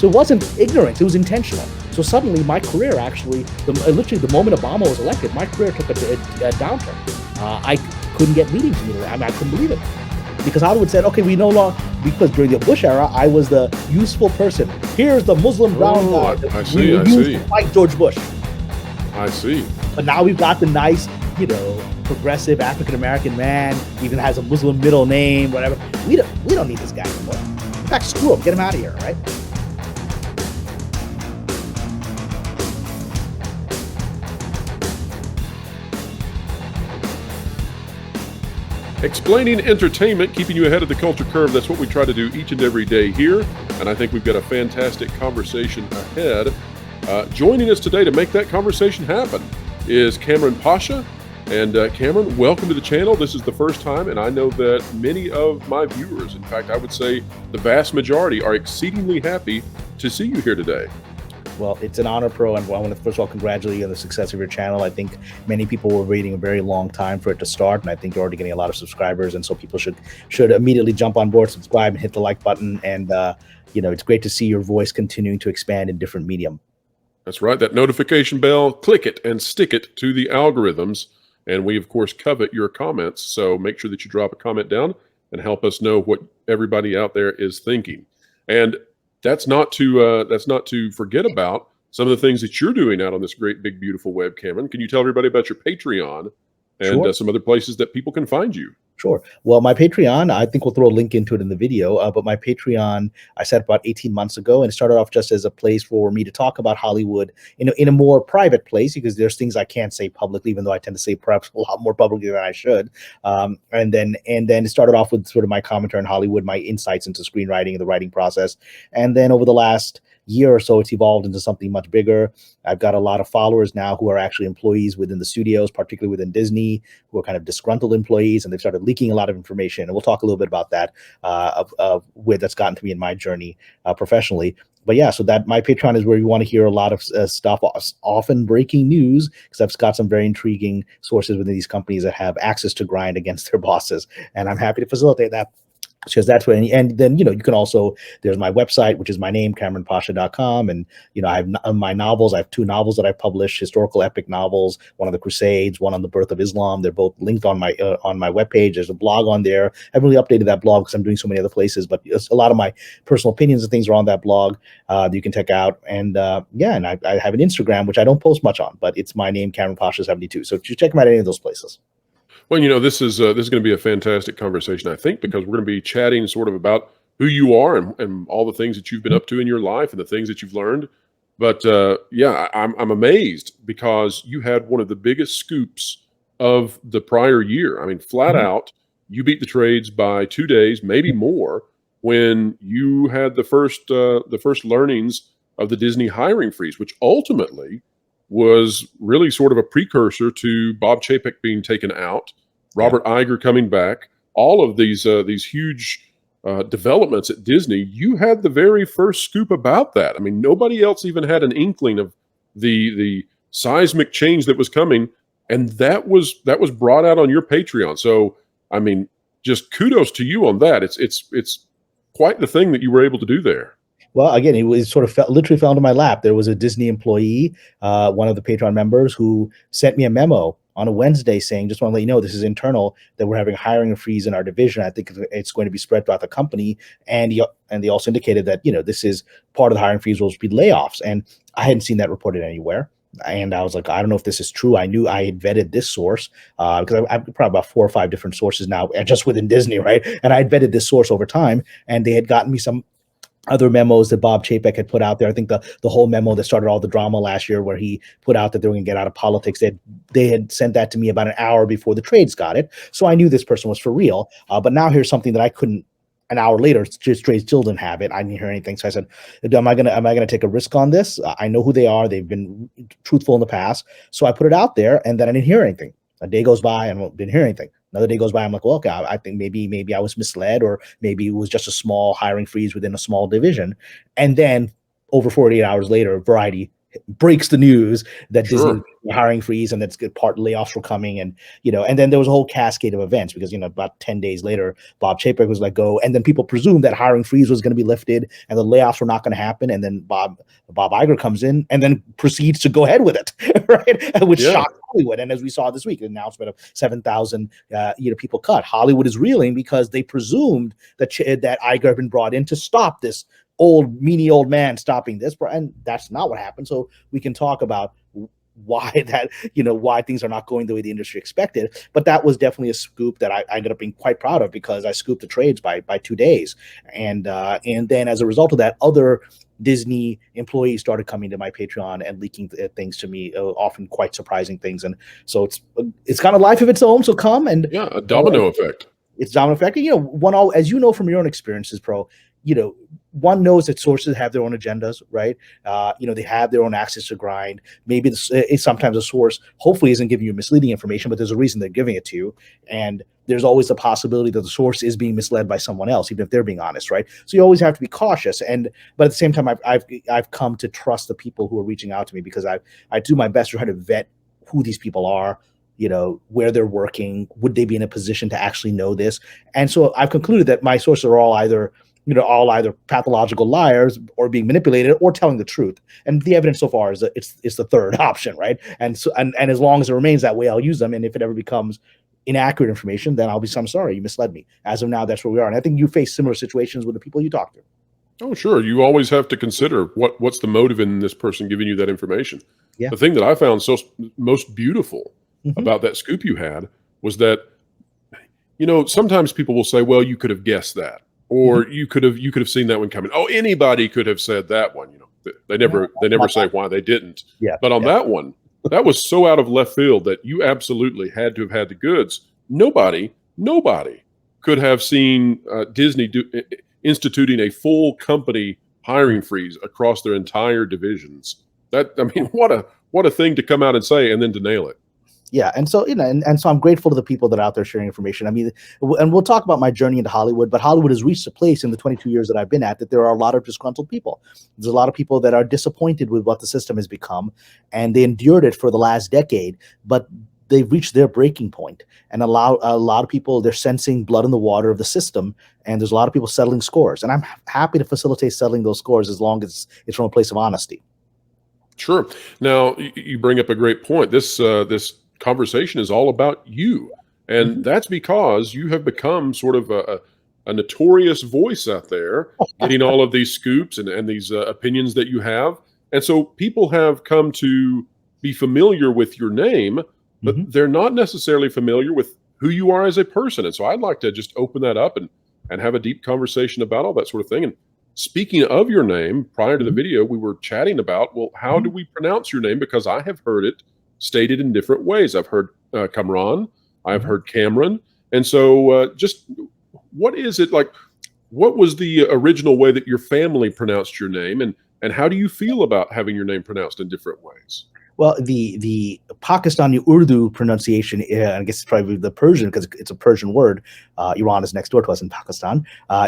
So it wasn't ignorance, it was intentional. So suddenly my career actually, literally the moment Obama was elected, my career took a downturn. I couldn't get meetings immediately. I couldn't believe it. Because Hollywood said, okay, we no longer, because during the Bush era, I was the useful person. Here's the Muslim brown guy. I see. To fight George Bush. I see. But now we've got the nice, progressive African-American man, even has a Muslim middle name, whatever. We don't need this guy anymore. In fact, screw him, get him out of here, right? Explaining entertainment, keeping you ahead of the culture curve. That's what we try to do each and every day here. And I think we've got a fantastic conversation ahead. Joining us today to make that conversation happen is Kamran Pasha. And Kamran, welcome to the channel. This is the first time, and I know that many of my viewers, in fact, I would say the vast majority, are exceedingly happy to see you here today. Well, it's an honor, Pro, and I want to first of all congratulate you on the success of your channel. I think many people were waiting a very long time for it to start, and I think you're already getting a lot of subscribers, and so people should immediately jump on board, subscribe, and hit the like button. And it's great to see your voice continuing to expand in different medium. That's right. That notification bell, click it and stick it to the algorithms. And we, of course, covet your comments. So make sure that you drop a comment down and help us know what everybody out there is thinking. And that's not to forget about some of the things that you're doing out on this great, big, beautiful web, Kamran. Can you tell everybody about your Patreon and some other places that people can find you? Sure. Well, my Patreon, I think we'll throw a link into it in the video, but my Patreon, I set about 18 months ago, and it started off just as a place for me to talk about Hollywood in a more private place, because there's things I can't say publicly, even though I tend to say perhaps a lot more publicly than I should. And then it started off with sort of my commentary on Hollywood, my insights into screenwriting and the writing process. And then over the last year or so, it's evolved into something much bigger. I've got a lot of followers now who are actually employees within the studios, particularly within Disney, who are kind of disgruntled employees, and they've started leaking a lot of information. And we'll talk a little bit about that, of where that's gotten to me in my journey professionally. But yeah, so that my Patreon is where you want to hear a lot of stuff, often breaking news, because I've got some very intriguing sources within these companies that have access to grind against their bosses. And I'm happy to facilitate that. Because that's where, and then, you can also, there's my website, which is my name, KamranPasha.com. And, I have my novels. I have 2 novels that I published, historical epic novels, one on the Crusades, one on the birth of Islam. They're both linked on my webpage. There's a blog on there. I haven't really updated that blog because I'm doing so many other places, but a lot of my personal opinions and things are on that blog that you can check out. And and I have an Instagram, which I don't post much on, but it's my name, KamranPasha72. So you check them out any of those places. Well, this is going to be a fantastic conversation, I think, because we're going to be chatting sort of about who you are and all the things that you've been up to in your life and the things that you've learned. But I'm amazed because you had one of the biggest scoops of the prior year. I mean, flat out, you beat the trades by 2 days, maybe more, when you had the first learnings of the Disney hiring freeze, which ultimately was really sort of a precursor to Bob Chapek being taken out, Robert Iger coming back, all of these huge developments at Disney. You had the very first scoop about that. I mean, nobody else even had an inkling of the seismic change that was coming, and that was brought out on your Patreon. So, I mean, just kudos to you on that. It's quite the thing that you were able to do there. Well, again, it was sort of literally fell into my lap. There was a Disney employee, one of the Patreon members, who sent me a memo on a Wednesday saying, just want to let you know, this is internal, that we're having a hiring freeze in our division. I think it's going to be spread throughout the company. And they also indicated that, this is part of the hiring freeze will be layoffs. And I hadn't seen that reported anywhere. And I was like, I don't know if this is true. I knew I had vetted this source because I've probably about 4 or 5 different sources now, just within Disney, right? And I had vetted this source over time, and they had gotten me some other memos that Bob Chapek had put out there. I think the whole memo that started all the drama last year, where he put out that they were going to get out of politics, they had sent that to me about an hour before the trades got it. So I knew this person was for real. But now here's something that I couldn't. An hour later, trades still didn't have it. I didn't hear anything. So I said, am I gonna take a risk on this? I know who they are. They've been truthful in the past. So I put it out there, and then I didn't hear anything. A day goes by and didn't hear anything. Another day goes by. I'm like, well, okay, I think maybe I was misled, or maybe it was just a small hiring freeze within a small division. And then over 48 hours later, Variety breaks the news that Disney hiring freeze, and that's good part layoffs were coming, and and then there was a whole cascade of events because about 10 days later, Bob Chapek was let go, and then people presumed that hiring freeze was going to be lifted and the layoffs were not going to happen, and then Bob Iger comes in and then proceeds to go ahead with it, right? Which Yeah. shocked Hollywood, and as we saw this week, an announcement of 7,000 people cut. Hollywood is reeling because they presumed that Iger had been brought in to stop this meanie old man stopping this, and that's not what happened. So we can talk about why why things are not going the way the industry expected. But that was definitely a scoop that I ended up being quite proud of, because I scooped the trades by 2 days, and then as a result of that, other Disney employees started coming to my Patreon and leaking things to me, often quite surprising things. And so it's got a life of its own. So come and Yeah, a domino effect. It's domino effect. As you know from your own experiences, Pro, one knows that sources have their own agendas, right? They have their own access to grind. Maybe sometimes a source hopefully isn't giving you misleading information, but there's a reason they're giving it to you. And there's always the possibility that the source is being misled by someone else, even if they're being honest, right? So you always have to be cautious. But at the same time, I've come to trust the people who are reaching out to me, because I do my best to try to vet who these people are, where they're working, would they be in a position to actually know this? And so I've concluded that my sources are all either pathological liars or being manipulated or telling the truth. And the evidence so far is that it's the third option, right? And so and as long as it remains that way, I'll use them. And if it ever becomes inaccurate information, then I'm sorry, you misled me. As of now, that's where we are. And I think you face similar situations with the people you talk to. Oh, sure. You always have to consider what's the motive in this person giving you that information. Yeah. The thing that I found most beautiful Mm-hmm. about that scoop you had was that, sometimes people will say, well, you could have guessed that, or Mm-hmm. you could have seen that one coming. Oh, anybody could have said that one. They never say why they didn't. Yeah. But on that one, that was so out of left field that you absolutely had to have had the goods. Nobody could have seen Disney instituting a full company hiring freeze across their entire divisions. What a thing to come out and say and then to nail it. Yeah, and so and so I'm grateful to the people that are out there sharing information. And we'll talk about my journey into Hollywood, but Hollywood has reached a place in the 22 years that I've been at that there are a lot of disgruntled people. There's a lot of people that are disappointed with what the system has become, and they endured it for the last decade, but they've reached their breaking point. And a lot of people, they're sensing blood in the water of the system, and there's a lot of people settling scores. And I'm happy to facilitate settling those scores as long as it's from a place of honesty. Sure. Now you bring up a great point. This conversation is all about you, and Mm-hmm. that's because you have become sort of a notorious voice out there, getting all of these scoops and these opinions that you have, and so people have come to be familiar with your name, but Mm-hmm. they're not necessarily familiar with who you are as a person. And so I'd like to just open that up and have a deep conversation about all that sort of thing. And speaking of your name, prior to the Mm-hmm. video, we were chatting about, well, how do we pronounce your name? Because I have heard it stated in different ways. I've heard Kamran, I've Mm-hmm. heard Cameron. And so just what is it like? What was the original way that your family pronounced your name? And how do you feel about having your name pronounced in different ways? Well, the Pakistani Urdu pronunciation, I guess it's probably the Persian, because it's a Persian word. Iran is next door to us in Pakistan.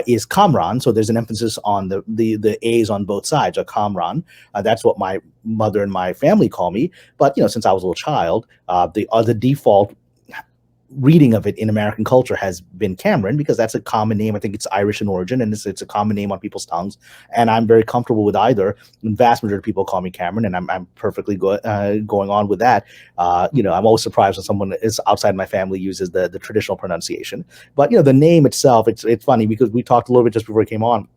Is Kamran, so there's an emphasis on the A's on both sides. Kamran, that's what my mother and my family call me. But since I was a little child, the default reading of it in American culture has been Cameron, because that's a common name. I think it's Irish in origin, and it's a common name on people's tongues. And I'm very comfortable with either. The vast majority of people call me Cameron, and I'm perfectly going on with that. I'm always surprised when someone is outside my family uses the traditional pronunciation. But the name itself, it's funny because we talked a little bit just before it came on.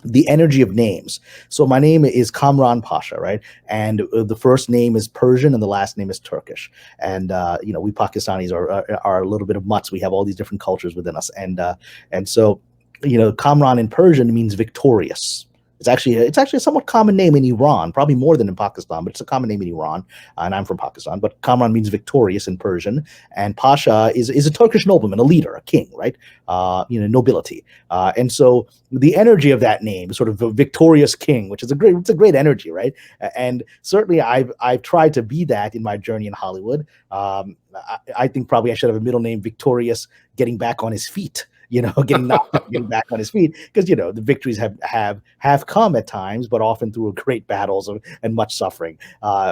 The energy of names. So my name is Kamran Pasha, right? And the first name is Persian and the last name is Turkish. And we Pakistanis are a little bit of mutts. We have all these different cultures within us, and so Kamran in Persian means victorious. It's actually a somewhat common name in Iran, probably more than in Pakistan, but it's a common name in Iran. And I'm from Pakistan. But Kamran means victorious in Persian, and Pasha is a Turkish nobleman, a leader, a king, right? Nobility. And so the energy of that name, sort of a victorious king, which is a great energy, right? And certainly I've tried to be that in my journey in Hollywood. I think probably I should have a middle name, Victorious, getting back on his feet. getting knocked out, getting back on his feet, because the victories have come at times, but often through great battles and much suffering,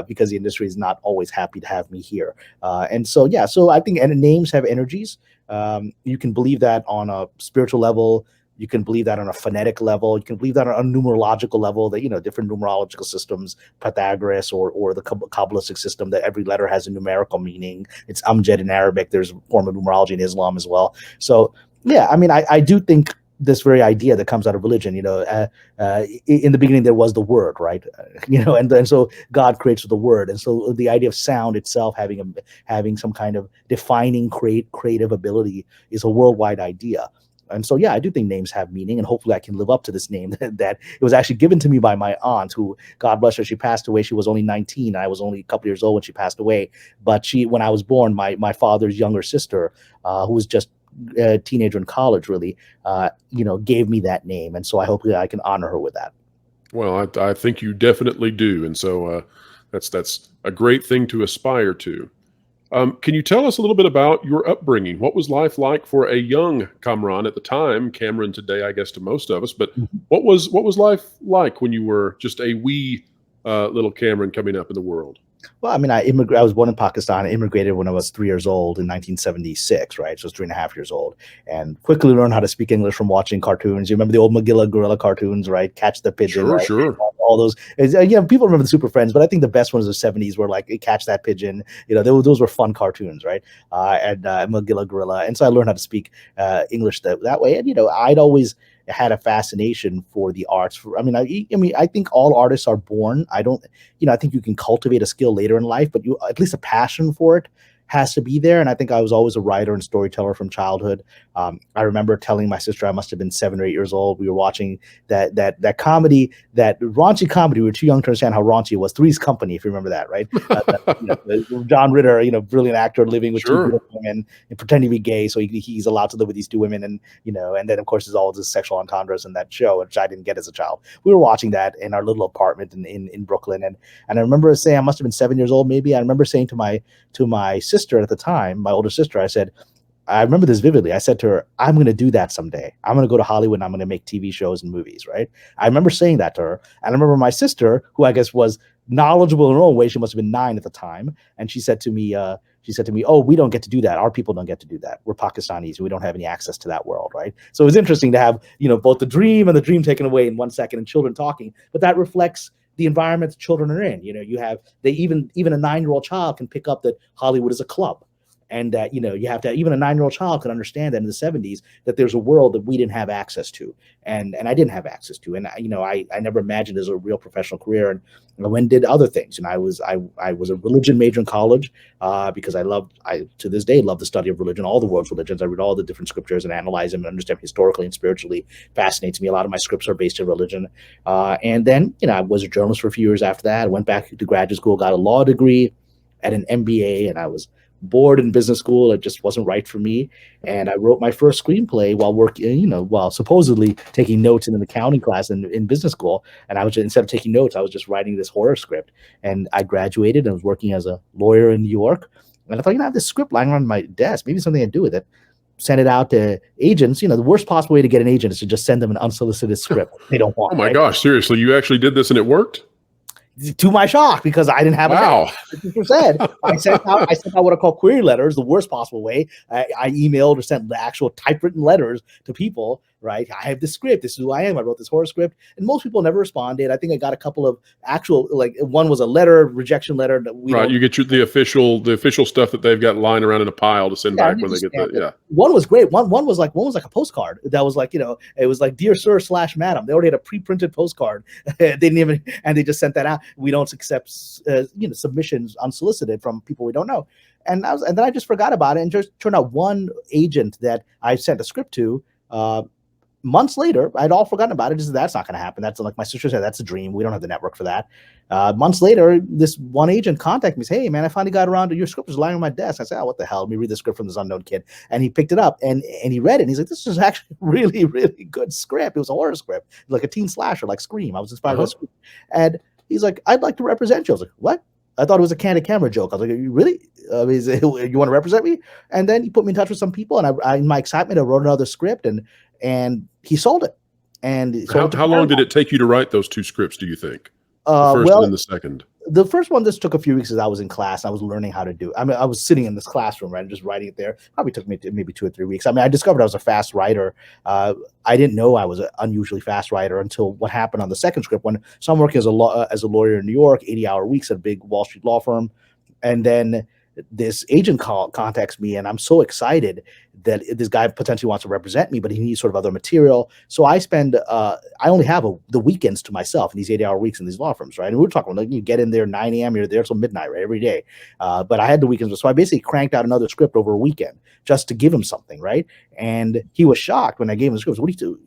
because the industry is not always happy to have me here. And so yeah, so I think and names have energies. You can believe that on a spiritual level. You can believe that on a phonetic level. You can believe that on a numerological level, that, different numerological systems, Pythagoras or the Kabbalistic system, that every letter has a numerical meaning. It's Amjad in Arabic. There's a form of numerology in Islam as well. So, yeah, I mean, I do think this very idea that comes out of religion, in the beginning there was the word, right? And so God creates with the word. And so the idea of sound itself having some kind of defining creative ability is a worldwide idea. And so, yeah, I do think names have meaning, and hopefully I can live up to this name that it was actually given to me by my aunt, who, God bless her, she passed away. She was only 19. I was only a couple years old when she passed away. But when I was born, my father's younger sister, who was just a teenager in college, really, gave me that name. And so I hope that I can honor her with that. Well, I think you definitely do, and so that's a great thing to aspire to. Can you tell us a little bit about your upbringing? What was life like for a young Kamran at the time? Cameron today, I guess, to most of us. But what was life like when you were just a wee little Cameron coming up in the world? Well, I mean, I was born in Pakistan. I immigrated when I was 3 years old in 1976, right? So I was 3.5 years old, and quickly learned how to speak English from watching cartoons. You remember the old Magilla Gorilla cartoons, right? Catch the Pigeon, Sure, right? sure. All those, people remember the Super Friends, but I think the best ones of the '70s were like Catch That Pigeon. Those were fun cartoons, right? And Magilla Gorilla, and so I learned how to speak English that way. And I'd always had a fascination for the arts. I think all artists are born. I think you can cultivate a skill later in life, but at least a passion for it has to be there. And I think I was always a writer and storyteller from childhood. I remember telling my sister, I must have been 7 or 8 years old. We were watching that comedy, that raunchy comedy. We were too young to understand how raunchy it was. Three's Company, if you remember that, right? John Ritter, brilliant actor, living with two Sure. beautiful women and pretending to be gay, so he's allowed to live with these two women, and and then of course there's all this sexual entendres in that show, which I didn't get as a child. We were watching that in our little apartment in Brooklyn, and I remember saying, I must have been 7 years old, maybe. I remember saying to my sister at the time, my older sister, I remember this vividly. I said to her, I'm going to do that someday. I'm going to go to Hollywood and I'm going to make TV shows and movies, right? I remember saying that to her. And I remember my sister, who I guess was knowledgeable in her own way, she must have been 9 at the time. And she said to me, oh, we don't get to do that. Our people don't get to do that. We're Pakistanis. We don't have any access to that world, right? So it was interesting to have, both the dream and the dream taken away in 1 second and children talking. But that reflects the environment children are in. Even a 9-year-old child can pick up that Hollywood is a club. And that, you have to, even a 9-year-old child can understand that in the '70s, that there's a world that we didn't have access to. And I didn't have access to. And, I never imagined as a real professional career. And I went and did other things. And I was a religion major in college because I to this day love the study of religion, all the world's religions. I read all the different scriptures and analyze them and understand historically and spiritually. Fascinates me. A lot of my scripts are based in religion. And then, I was a journalist for a few years after that. I went back to graduate school, got a law degree, at an MBA, and I was bored in business school. It just wasn't right for me. And I wrote my first screenplay while working, while supposedly taking notes in an accounting class in business school. And I was instead of taking notes, I was just writing this horror script. And I graduated and was working as a lawyer in New York. And I thought, I have this script lying on my desk, maybe something I do with it. Send it out to agents. The worst possible way to get an agent is to just send them an unsolicited script they don't want. Oh my right? gosh, seriously, you actually did this and it worked? To my shock, because I didn't have Wow. I sent out what I call query letters, the worst possible way. I emailed or sent the actual typewritten letters to people, right? I have this script. This is who I am. I wrote this horror script. And most people never responded. I think I got a couple of actual, one was a letter, rejection letter. That we Right, you get the official stuff that they've got lying around in a pile to send back when they get that. Yeah. One was great. One was like a postcard that was like, it was like, "Dear Sir / Madam." They already had a pre-printed postcard. They didn't even, and they just sent that out. We don't accept, submissions unsolicited from people we don't know. And then I just forgot about it. And just turned out one agent that I sent a script to, months later, I'd all forgotten about it. Just that's not going to happen. That's like my sister said, that's a dream. We don't have the network for that. Months later, this one agent contacted me, said, "Hey man, I finally got around to your script was lying on my desk." I said, "Oh, what the hell? Let me read the script from this unknown kid." And he picked it up and he read it. And he's like, "This is actually a really, really good script." It was a horror script, like a teen slasher, like Scream. I was inspired by Scream. And he's like, "I'd like to represent you." I was like, "What?" I thought it was a candid camera joke. I was like, "Are you really? You want to represent me?" And then he put me in touch with some people, and in my excitement, I wrote another script, and he sold it, and he sold How it to how long did Paramount. it take you to write those 2 scripts, do you think? The first and then Well, the second? the first one just took a few weeks as I was in class. I was learning how to do. I mean, I was sitting in this classroom, right, and just writing it there. Probably took me maybe 2 or 3 weeks. I mean, I discovered I was a fast writer. I didn't know I was an unusually fast writer until what happened on the second script. When so I'm working as a lawyer in New York, 80-hour weeks at a big Wall Street law firm, and then this agent contacts me, and I'm so excited that this guy potentially wants to represent me, but he needs sort of other material. So I only have the weekends to myself in these 80-hour weeks in these law firms, right? And we were talking like you get in there 9 a.m., you're there till midnight, right, every day. But I had the weekends, so I basically cranked out another script over a weekend just to give him something, right? And he was shocked when I gave him the scripts. What do you do?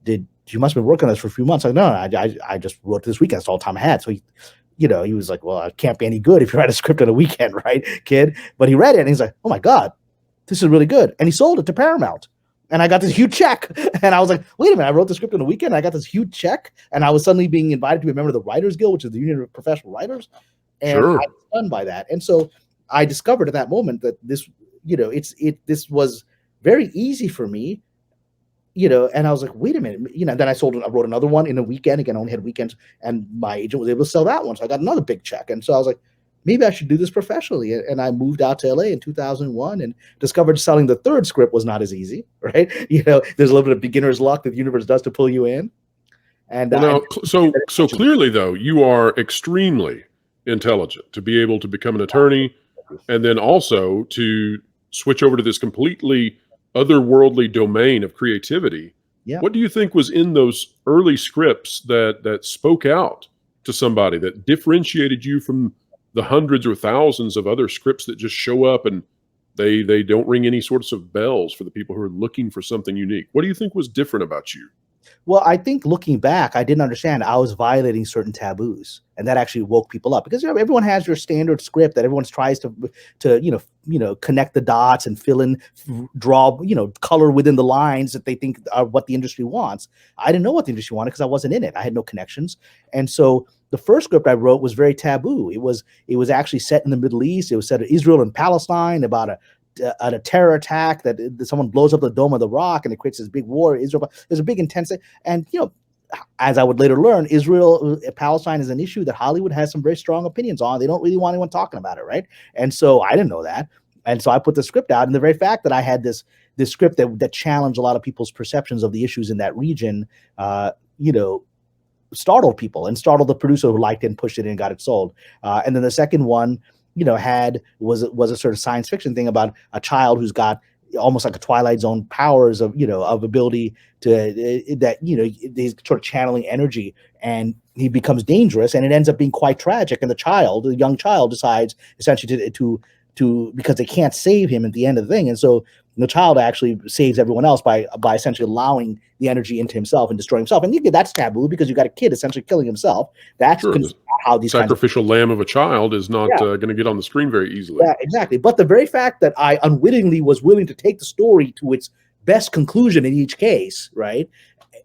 Did you must have been working on this for a few months? Like, no, I just wrote this weekend. It's all the time I had. So he was like, well, I can't be any good if you write a script on a weekend, right, kid? But he read it and he's like, oh my God, this is really good. And he sold it to Paramount. And I got this huge check. And I was like, wait a minute, I wrote the script on the weekend. I got this huge check. And I was suddenly being invited to be a member of the Writers Guild, which is the Union of Professional Writers. And I Sure. was stunned by that. And so I discovered at that moment that this was very easy for me, and I was like, wait a minute, then I wrote another one in a weekend. Again, I only had weekends, and my agent was able to sell that one. So I got another big check. And so I was like, maybe I should do this professionally. And I moved out to LA in 2001 and discovered selling the third script was not as easy, right? There's a little bit of beginner's luck that the universe does to pull you in. And Well, now, so clearly, though, you are extremely intelligent to be able to become an attorney and then also to switch over to this completely otherworldly domain of creativity. yeah. What do you think was in those early scripts that spoke out to somebody that differentiated you from the hundreds or thousands of other scripts that just show up and they don't ring any sorts of bells for the people who are looking for something unique? What do you think was different about you? Well, I think looking back, I didn't understand I was violating certain taboos, and that actually woke people up because everyone has your standard script that everyone tries to connect the dots and fill in, draw color within the lines that they think are what the industry wants. I didn't know what the industry wanted because I wasn't in it. I had no connections, and so the first script I wrote was very taboo. It was actually set in the Middle East. It was set in Israel and Palestine about a terror attack that someone blows up the Dome of the Rock and it creates this big war. Israel, there's a big intensity, and as I would later learn, Israel Palestine is an issue that Hollywood has some very strong opinions on. They don't really want anyone talking about it, right? And so I didn't know that, and so I put the script out, and the very fact that I had this script that challenged a lot of people's perceptions of the issues in that region, startled people and startled the producer who liked it and pushed it in and got it sold. And then the second one was a sort of science fiction thing about a child who's got almost like a Twilight Zone powers of ability to he's sort of channeling energy, and he becomes dangerous, and it ends up being quite tragic. And the young child decides essentially to because they can't save him at the end of the thing, and so the child actually saves everyone else by essentially allowing the energy into himself and destroying himself. And that's taboo because you got a kid essentially killing himself. That's Sure. how these Sacrificial lamb of a child is not Yeah. going to get on the screen very easily. Yeah, exactly. But the very fact that I unwittingly was willing to take the story to its best conclusion in each case, right?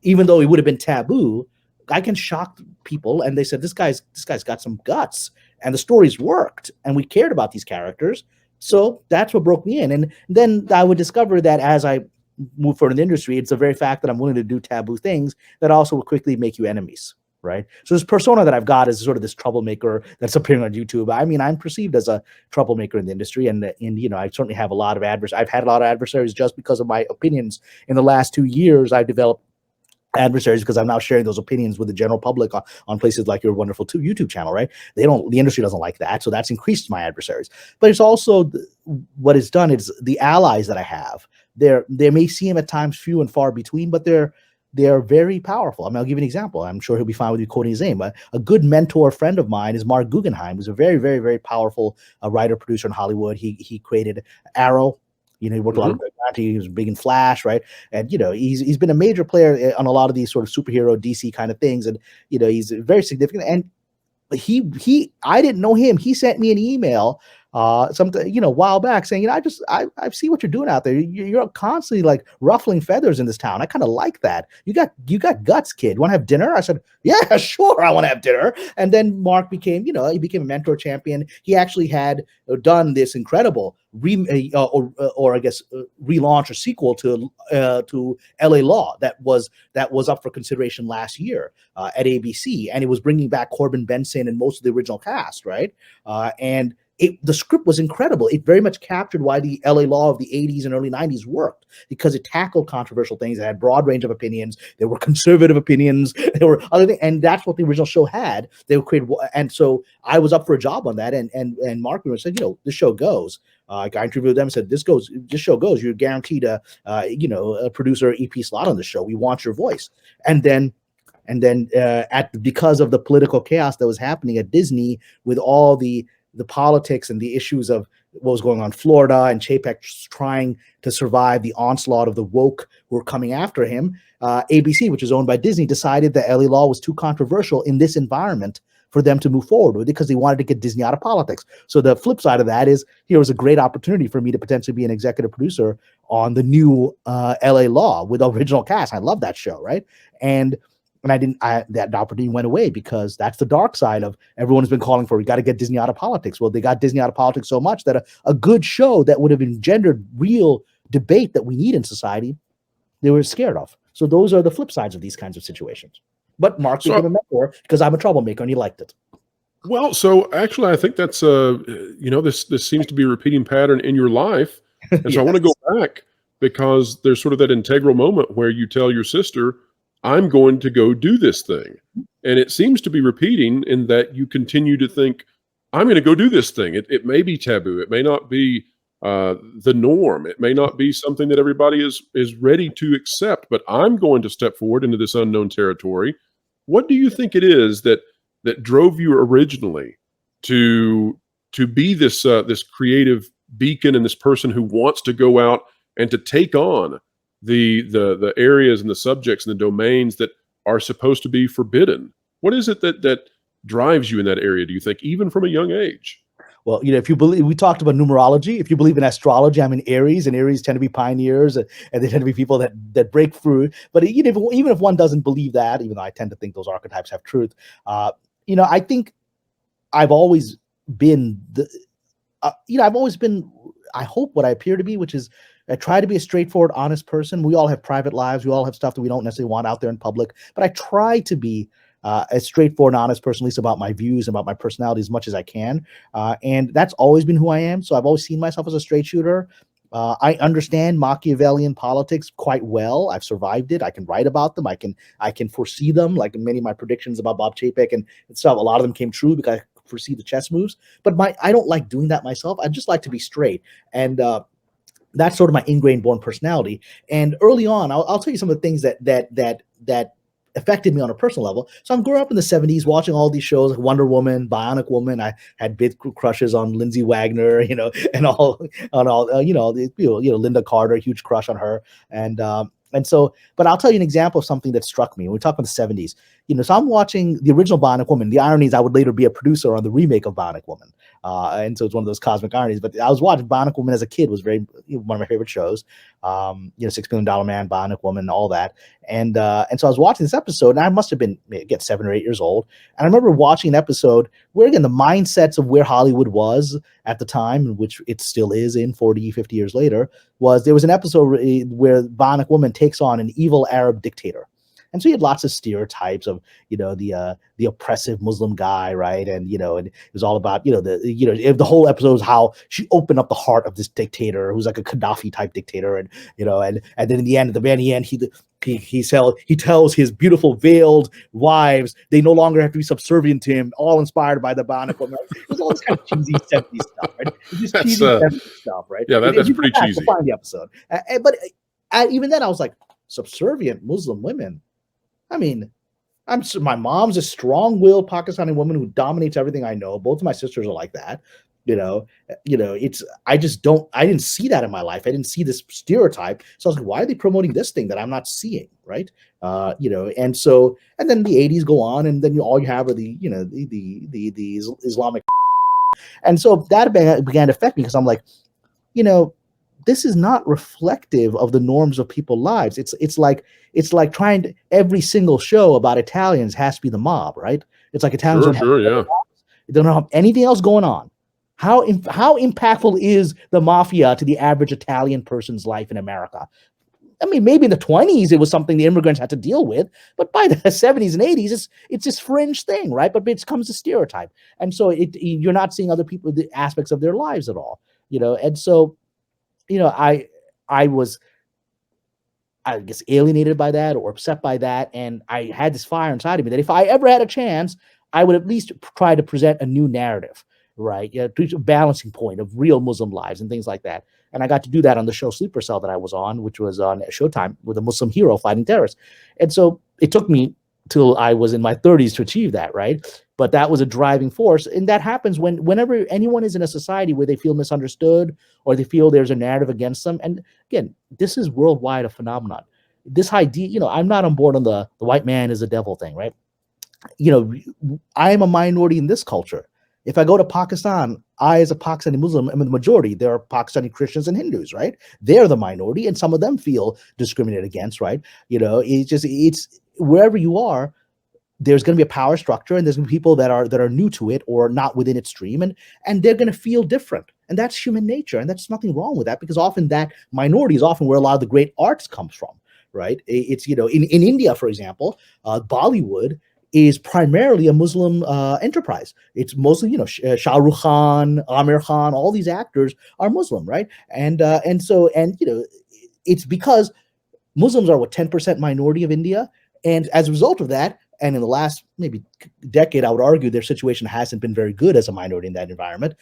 Even though it would have been taboo, I can shock people, and they said this guy's got some guts, and the stories worked, and we cared about these characters. So that's what broke me in. And then I would discover that as I move forward in the industry, it's the very fact that I'm willing to do taboo things that also will quickly make you enemies. Right. So this persona that I've got is sort of this troublemaker that's appearing on YouTube. I mean, I'm perceived as a troublemaker in the industry, and I certainly have a lot of adversaries. I've had a lot of adversaries just because of my opinions. In the last 2 years, I've developed adversaries because I'm now sharing those opinions with the general public on places like your wonderful YouTube channel, right? The industry doesn't like that. So that's increased my adversaries. But it's also what it's done is the allies that I have. They may seem at times few and far between, but they're very powerful. I mean, I'll give you an example. I'm sure he'll be fine with you quoting his name. A good mentor friend of mine is Mark Guggenheim, who's a very, very, very powerful writer, producer in Hollywood. He created Arrow. He worked a lot of he was big in Flash, right? And he's been a major player on a lot of these sort of superhero DC kind of things, and he's very significant. And I didn't know him. He sent me an email a while back, saying, I see what you're doing out there. You're constantly like ruffling feathers in this town. I kind of like that. You got guts, kid. Want to have dinner? I said, yeah, sure, I want to have dinner. And then Mark became, he became a mentor champion. He actually had done this incredible or I guess relaunch or sequel to LA Law that was up for consideration last year at ABC, and it was bringing back Corbin Benson and most of the original cast, right? And the script was incredible. It very much captured why the LA Law of the 80s and early 90s worked, because it tackled controversial things. It had broad range of opinions. There were conservative opinions. There were other things, and that's what the original show had. They would create, and so I was up for a job on that, and Mark said, this show goes. I interviewed them and said, this show goes. You're guaranteed a producer EP slot on the show. We want your voice. And then because of the political chaos that was happening at Disney with all the politics and the issues of what was going on in Florida, and Chapek trying to survive the onslaught of the woke who were coming after him, ABC, which is owned by Disney, decided that LA Law was too controversial in this environment for them to move forward with it, because they wanted to get Disney out of politics. So the flip side of that is, here was a great opportunity for me to potentially be an executive producer on the new LA Law with original cast. I love that show, right? And that opportunity went away, because that's the dark side of everyone has been calling for. We got to get Disney out of politics. Well, they got Disney out of politics so much that a good show that would have engendered real debate that we need in society, they were scared of. So those are the flip sides of these kinds of situations. But Mark became a mentor because I'm a troublemaker, and he liked it. Well, so actually, I think that's this seems to be a repeating pattern in your life, and so Yes. I want to go back, because there's sort of that integral moment where you tell your sister, I'm going to go do this thing. And it seems to be repeating in that you continue to think, I'm going to go do this thing. It may be taboo. It may not be the norm. It may not be something that everybody is ready to accept, but I'm going to step forward into this unknown territory. What do you think it is that drove you originally to be this creative beacon, and this person who wants to go out and to take on the areas and the subjects and the domains that are supposed to be forbidden? What is it that drives you in that area, do you think, even from a young age? Well, if you believe, we talked about numerology. If you believe in astrology, I'm in Aries, and Aries tend to be pioneers, and they tend to be people that break through. But even if one doesn't believe that, even though I tend to think those archetypes have truth, I think I've always been I hope what I appear to be, which is I try to be a straightforward, honest person. We all have private lives. We all have stuff that we don't necessarily want out there in public, but I try to be a straightforward, honest person, at least about my views, about my personality, as much as I can. And that's always been who I am. So I've always seen myself as a straight shooter. I understand Machiavellian politics quite well. I've survived it. I can write about them. I can foresee them, like many of my predictions about Bob Chapek and stuff. A lot of them came true because I foresee the chess moves. But I don't like doing that myself. I just like to be straight. And that's sort of my ingrained born personality. And early on, I'll tell you some of the things that affected me on a personal level. So I'm growing up in the 70s, watching all these shows like Wonder Woman, Bionic Woman. I had big crushes on Lindsay Wagner, and all, Linda Carter, huge crush on her. And so, but I'll tell you an example of something that struck me. When we talk about the 70s, so I'm watching the original Bionic Woman. The irony is I would later be a producer on the remake of Bionic Woman. And so it's one of those cosmic ironies. But I was watching Bionic Woman as a kid, was one of my favorite shows. $6 Million Man, Bionic Woman, all that. And so I was watching this episode, and I must have been, 7 or 8 years old. And I remember watching an episode where, again, the mindsets of where Hollywood was at the time, which it still is in 40, 50 years later, there was an episode where Bionic Woman takes on an evil Arab dictator. And so you had lots of stereotypes of, the oppressive Muslim guy, right? And, and it was all about, the whole episode was how she opened up the heart of this dictator who's like a Gaddafi type dictator. And, and then in the end, at the very end, he tells his beautiful veiled wives they no longer have to be subservient to him, all inspired by the Bionic Woman. It was all this kind of cheesy 70s stuff, right? Just cheesy 70s stuff, right? Yeah, that's pretty cheesy. Find the episode. But even then I was like, subservient Muslim women. I mean, my mom's a strong-willed Pakistani woman who dominates everything I know. Both of my sisters are like that. I didn't see that in my life. I didn't see this stereotype. So I was like, why are they promoting this thing that I'm not seeing? Right. And then the 80s go on, and then all you have are the Islamic And so that began to affect me because I'm like, you know, this is not reflective of the norms of people's lives. It's like trying to, every single show about Italians has to be the mob, right? It's like Italians Sure, don't have, sure, yeah. they don't have anything else going on. How impactful is the mafia to the average Italian person's life in America? I mean, maybe in the 20s it was something the immigrants had to deal with, but by the 70s and 80s, it's this fringe thing, right? But it becomes a stereotype, and so you're not seeing other people, the aspects of their lives at all, And so, I was, I guess, alienated by that or upset by that, and I had this fire inside of me that if I ever had a chance, I would at least try to present a new narrative, right? Yeah, a balancing point of real Muslim lives and things like that. And I got to do that on the show Sleeper Cell that I was on, which was on Showtime with a Muslim hero fighting terrorists. And so it took me till I was in my 30s to achieve that, right? But that was a driving force, and that happens whenever anyone is in a society where they feel misunderstood or they feel there's a narrative against them. And again, this is worldwide a phenomenon. This idea, I'm not on board on the white man is a devil thing, right? I am a minority in this culture. If I go to Pakistan, I, as a Pakistani Muslim, am the majority. There are Pakistani Christians and Hindus, right? They're the minority, and some of them feel discriminated against, right? It's wherever you are, there's going to be a power structure, and there's going to be people that are new to it or not within its stream, and they're going to feel different, and that's human nature, and that's nothing wrong with that, because often that minority is often where a lot of the great arts comes from, right? It's in India, for example, Bollywood is primarily a Muslim enterprise. It's mostly, Shah Rukh Khan, Amir Khan, all these actors are Muslim, right? And it's because Muslims are 10% minority of India, and as a result of that, and in the last maybe decade, I would argue their situation hasn't been very good as a minority in that environment,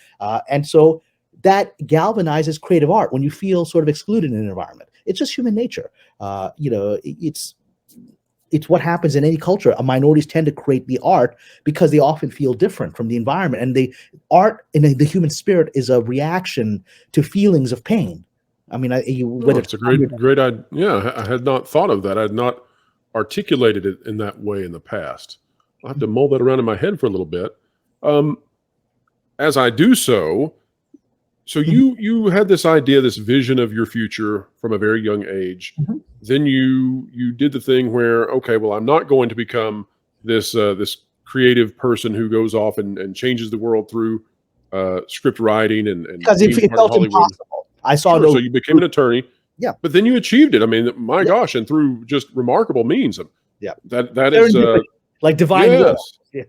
and so that galvanizes creative art when you feel sort of excluded in an environment. It's just human nature. It's what happens in any culture. Minorities tend to create the art because they often feel different from the environment. And the art in the human spirit is a reaction to feelings of pain. I mean, It's a great idea. Yeah, I had not thought of that. I had not articulated it in that way in the past. I'll have to mull that around in my head for a little bit. As I do so, you had this idea, this vision of your future from a very young age. Mm-hmm. Then you did the thing where, okay, well, I'm not going to become this creative person who goes off and changes the world through script writing and because it felt impossible. I saw so you became an attorney. Yeah, but then you achieved it. I mean, my gosh, and through just remarkable means. Yeah, that is like divine. Yes. Yeah.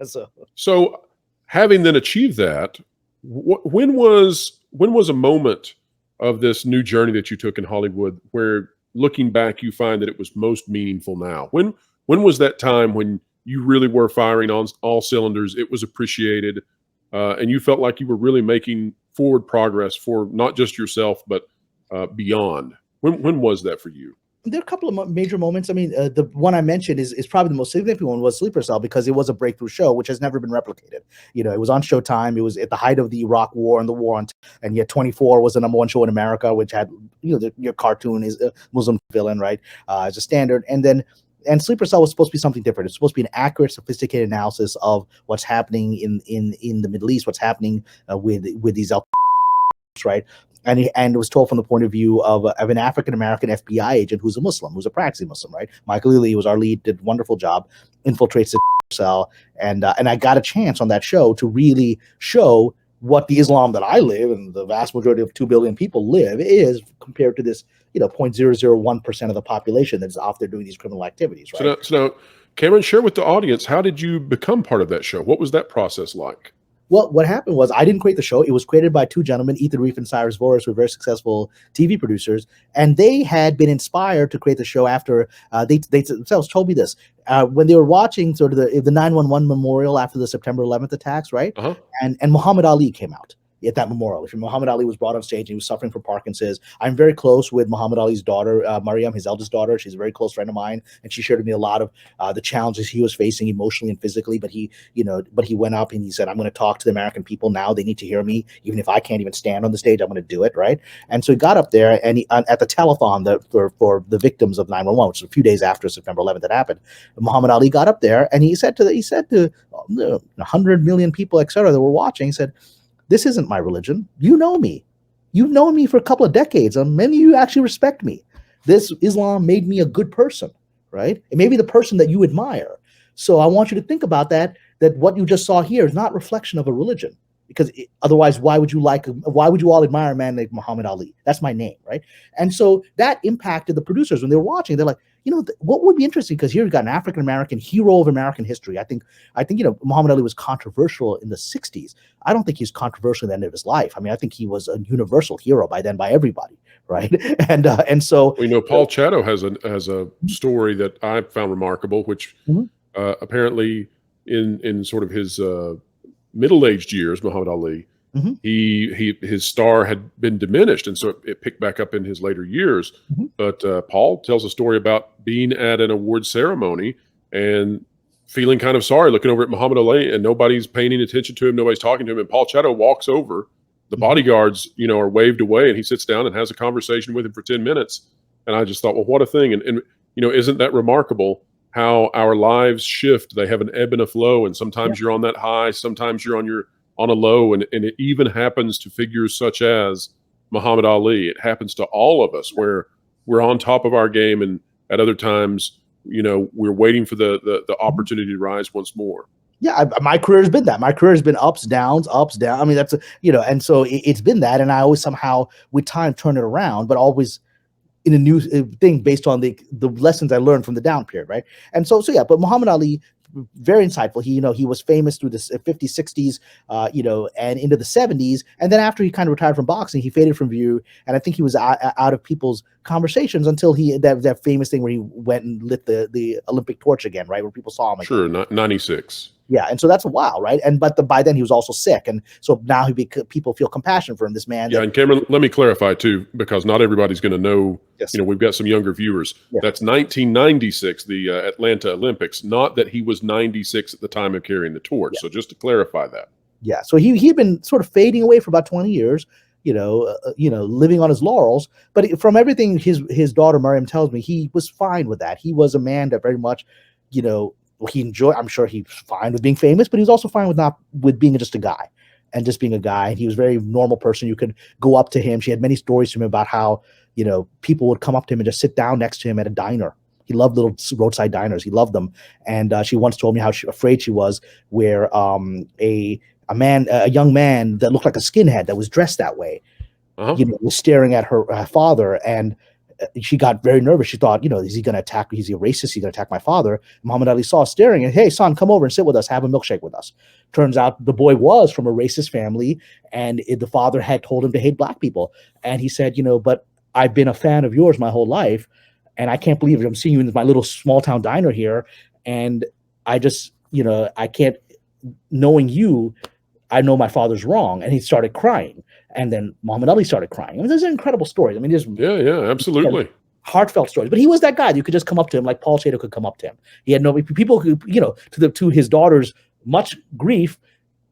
So having then achieved that, when was a moment of this new journey that you took in Hollywood where, looking back, you find that it was most meaningful now? When was that time when you really were firing on all cylinders? It was appreciated, and you felt like you were really making forward progress for not just yourself, but beyond. When was that for you? There are a couple of major moments. I mean, the one I mentioned is probably the most significant one, was Sleeper Cell, because it was a breakthrough show, which has never been replicated. It was on Showtime. It was at the height of the Iraq War and the war on, and yet 24 was the number one show in America, which had, your cartoon is a Muslim villain, right, as a standard. And Sleeper Cell was supposed to be something different. It's supposed to be an accurate, sophisticated analysis of what's happening in the Middle East, what's happening with these right? And it was told from the point of view of an African-American FBI agent who's a Muslim, who's a practicing Muslim, right? Michael Ealy was our lead, did a wonderful job, infiltrates the cell, and I got a chance on that show to really show what the Islam that I live, and the vast majority of 2 billion people live, is compared to this, 0.001% of the population that's off there doing these criminal activities, right? So now, Cameron, share with the audience, how did you become part of that show? What was that process like? Well, what happened was, I didn't create the show. It was created by two gentlemen, Ethan Reef and Cyrus Voris, who were very successful TV producers, and they had been inspired to create the show after they themselves told me this when they were watching sort of the 9/11 memorial after the September 11th attacks, right? Uh-huh. And Muhammad Ali came out at that memorial. Muhammad Ali was brought on stage, and he was suffering from Parkinson's. I'm very close with Muhammad Ali's daughter, Mariam, his eldest daughter. She's a very close friend of mine, and she shared with me a lot of the challenges he was facing emotionally and physically. But he went up and he said, "I'm going to talk to the American people now. They need to hear me, even if I can't even stand on the stage. I'm going to do it, right?" And so he got up there, and at the telethon for the victims of 9/11, which was a few days after September 11th that happened, Muhammad Ali got up there and he said to 100 million people, etc., that were watching, he said, this isn't my religion. You know me. You've known me for a couple of decades, and many of you actually respect me. This Islam made me a good person, right? It may be the person that you admire. So I want you to think about that, that what you just saw here is not reflection of a religion. Because otherwise, why would you all admire a man like Muhammad Ali? That's my name, right? And so that impacted the producers when they were watching. They're like, what would be interesting, because here you've got an African American hero of American history. I think Muhammad Ali was controversial in the 60s. I don't think he's controversial at the end of his life. I mean, I think he was a universal hero by then by everybody, right? And so We know Paul Chatto has a story that I found remarkable, which apparently in sort of his middle-aged years, Muhammad Ali, his star had been diminished, and so it picked back up in his later years. But Paul tells a story about being at an award ceremony and feeling kind of sorry, looking over at Muhammad Ali, and nobody's paying attention to him, nobody's talking to him. And Paul Chatto walks over, the bodyguards, are waved away, and he sits down and has a conversation with him for 10 minutes. And I just thought, well, what a thing. And isn't that remarkable how our lives shift? They have an ebb and a flow, and sometimes you're on that high, sometimes you're on a low, and it even happens to figures such as Muhammad Ali. It happens to all of us, where we're on top of our game, and at other times, we're waiting for the opportunity to rise once more. Yeah, my career has been that. My career has been ups, downs, ups, down. I mean, that's and so it's been that, and I always somehow with time turn it around, but always in a new thing based on the lessons I learned from the down period, right? And so yeah, but Muhammad Ali, very insightful. He was famous through the 50s, 60s, and into the 70s. And then after he kind of retired from boxing, he faded from view. And I think he was out of people's conversations until that famous thing where he went and lit the Olympic torch again, right? Where people saw him again. Sure, 96. Yeah, and so that's a while, right? But by then he was also sick, and so now people feel compassion for him. This man. Yeah, and Cameron, let me clarify too, because not everybody's going to know. Yes. We've got some younger viewers. Yeah. That's 1996, the Atlanta Olympics. Not that he was 96 at the time of carrying the torch. Yeah. So just to clarify that. Yeah, so he'd been sort of fading away for about 20 years. Living on his laurels. But from everything his daughter Miriam tells me, he was fine with that. He was a man that very much, he enjoyed. I'm sure he's fine with being famous, but he was also fine with being just a guy, and just being a guy. And he was a very normal person. You could go up to him. She had many stories to him about how people would come up to him and just sit down next to him at a diner. He loved little roadside diners. He loved them. And she once told me how afraid she was, where a young man that looked like a skinhead that was dressed that way, was staring at her father, and she got very nervous. She thought, is he going to attack? Is he a racist? Is he going to attack my father? Muhammad Ali saw staring, and hey, son, come over and sit with us. Have a milkshake with us. Turns out the boy was from a racist family, and the father had told him to hate black people. And he said, but I've been a fan of yours my whole life, and I can't believe it. I'm seeing you in my little small town diner here, and I just, I can't, knowing you, I know my father's wrong. And he started crying. And then Muhammad Ali started crying. I mean, there's incredible stories. I mean, there's absolutely heartfelt stories. But he was that guy. You could just come up to him, like Paul Chatto could come up to him. He had no people who, to his daughter's much grief,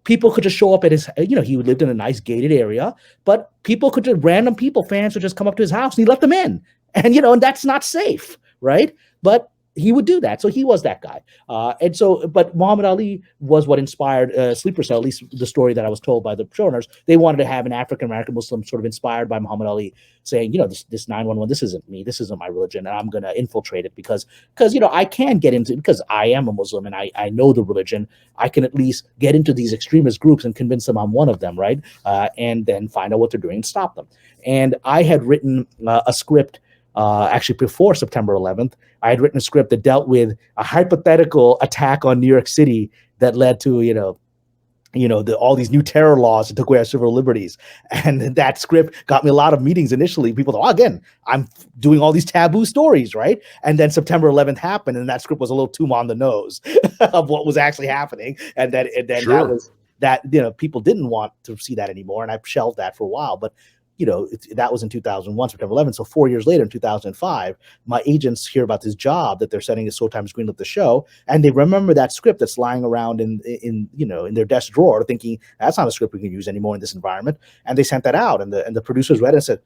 people could just show up at his. He lived in a nice gated area, but random people, fans would just come up to his house, and he let them in. And and that's not safe, right? But he would do that. So he was that guy. But Muhammad Ali was what inspired Sleeper Cell, at least the story that I was told by the showrunners. They wanted to have an African-American Muslim sort of inspired by Muhammad Ali, saying, this 911, this isn't me, this isn't my religion, and I'm going to infiltrate it because I can get into, because I am a Muslim and I know the religion, I can at least get into these extremist groups and convince them I'm one of them, right? And then find out what they're doing and stop them. And I had written a script actually before September 11th. I had written a script that dealt with a hypothetical attack on New York City that led to, all these new terror laws that took away our civil liberties. And that script got me a lot of meetings initially. People thought, again, I'm doing all these taboo stories, right? And then September 11th happened, and that script was a little too on the nose of what was actually happening. And then people didn't want to see that anymore, and I shelved that for a while. But that was in 2001, September 11th. So 4 years later, in 2005, my agents hear about this job that they're setting to Showtime's greenlit the show, and they remember that script that's lying around in their desk drawer, thinking that's not a script we can use anymore in this environment. And they sent that out, and the producers read it and said,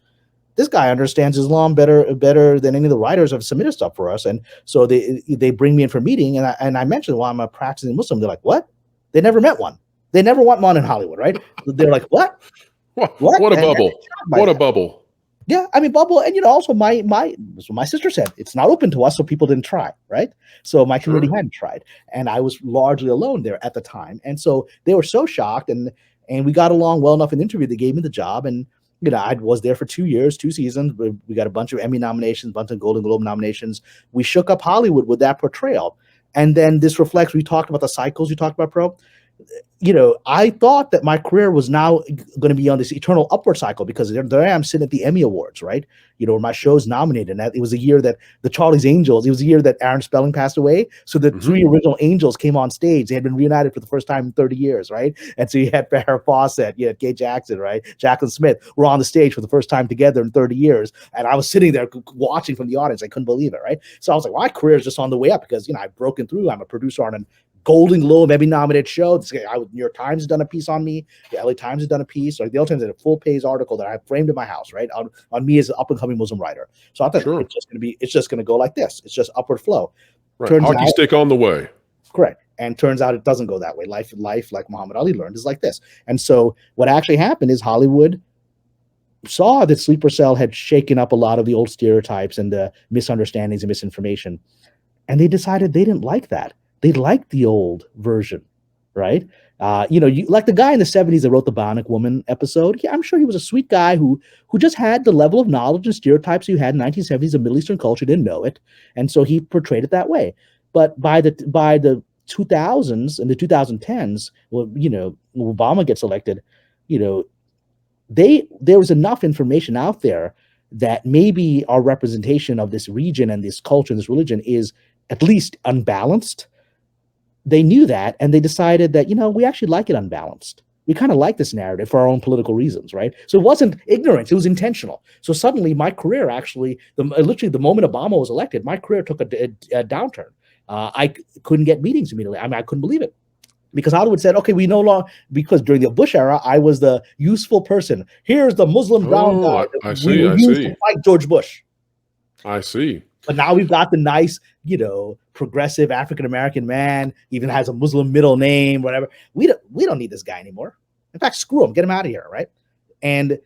this guy understands Islam better than any of the writers have submitted stuff for us. And so they bring me in for a meeting, and I mentioned, well, I'm a practicing Muslim. They're like, what? They never met one. They never want one in Hollywood, right? They're like, what? What? What a And bubble. they're shocked by What a that. bubble. Yeah, I mean, bubble, and also that's what my sister said. It's not open to us, so people didn't try, right? So my community Sure. hadn't tried, and I was largely alone there at the time, and so they were so shocked, and we got along well enough in the interview. They gave me the job, and I was there for 2 years, 2 seasons. We got a bunch of Emmy nominations, a bunch of Golden Globe nominations. We shook up Hollywood with that portrayal, and then this reflects. We talked about the cycles you talked about, Pro. I thought that my career was now going to be on this eternal upward cycle because there I am sitting at the Emmy Awards, right? Where my show's nominated. And that, it was a year that the Charlie's Angels, it was a year that Aaron Spelling passed away. So the three original Angels came on stage. They had been reunited for the first time in 30 years, right? And so you had Farrah Fawcett, you had Kay Jackson, right? Jacqueline Smith were on the stage for the first time together in 30 years. And I was sitting there watching from the audience. I couldn't believe it, right? So I was like, my career is just on the way up because, I've broken through. I'm a producer on an Golden Globe Emmy nominated show. New York Times has done a piece on me. The LA Times has done a piece. Like the LA Times did a full page article that I have framed in my house, right, on me as an up and coming Muslim writer. So I thought it's just going to go like this. It's just upward flow. Right. Turns Hockey out, stick on the way. correct. And turns out it doesn't go that way. Life, like Muhammad Ali learned, is like this. And so what actually happened is Hollywood saw that Sleeper Cell had shaken up a lot of the old stereotypes and the misunderstandings and misinformation, and they decided they didn't like that. They liked the old version, right? Like the guy in the 70s that wrote the Bionic Woman episode. Yeah, I'm sure he was a sweet guy who just had the level of knowledge and stereotypes you had in 1970s of Middle Eastern culture, didn't know it, and so he portrayed it that way. But by the 2000s and the 2010s, when Obama gets elected, there was enough information out there that maybe our representation of this region and this culture and this religion is at least unbalanced. They knew that, and they decided that, we actually like it unbalanced. We kind of like this narrative for our own political reasons, right? So it wasn't ignorance, it was intentional. So suddenly my career actually, literally the moment Obama was elected, my career took a downturn. I couldn't get meetings immediately. I mean, I couldn't believe it. Because Hollywood said, okay, we no longer, because during the Bush era, I was the useful person. Here's the Muslim brown guy that we used to fight George Bush. I see. But now we've got the nice, progressive African-American man, even has a Muslim middle name, whatever. We don't need this guy anymore. In fact, screw him, get him out of here, right? And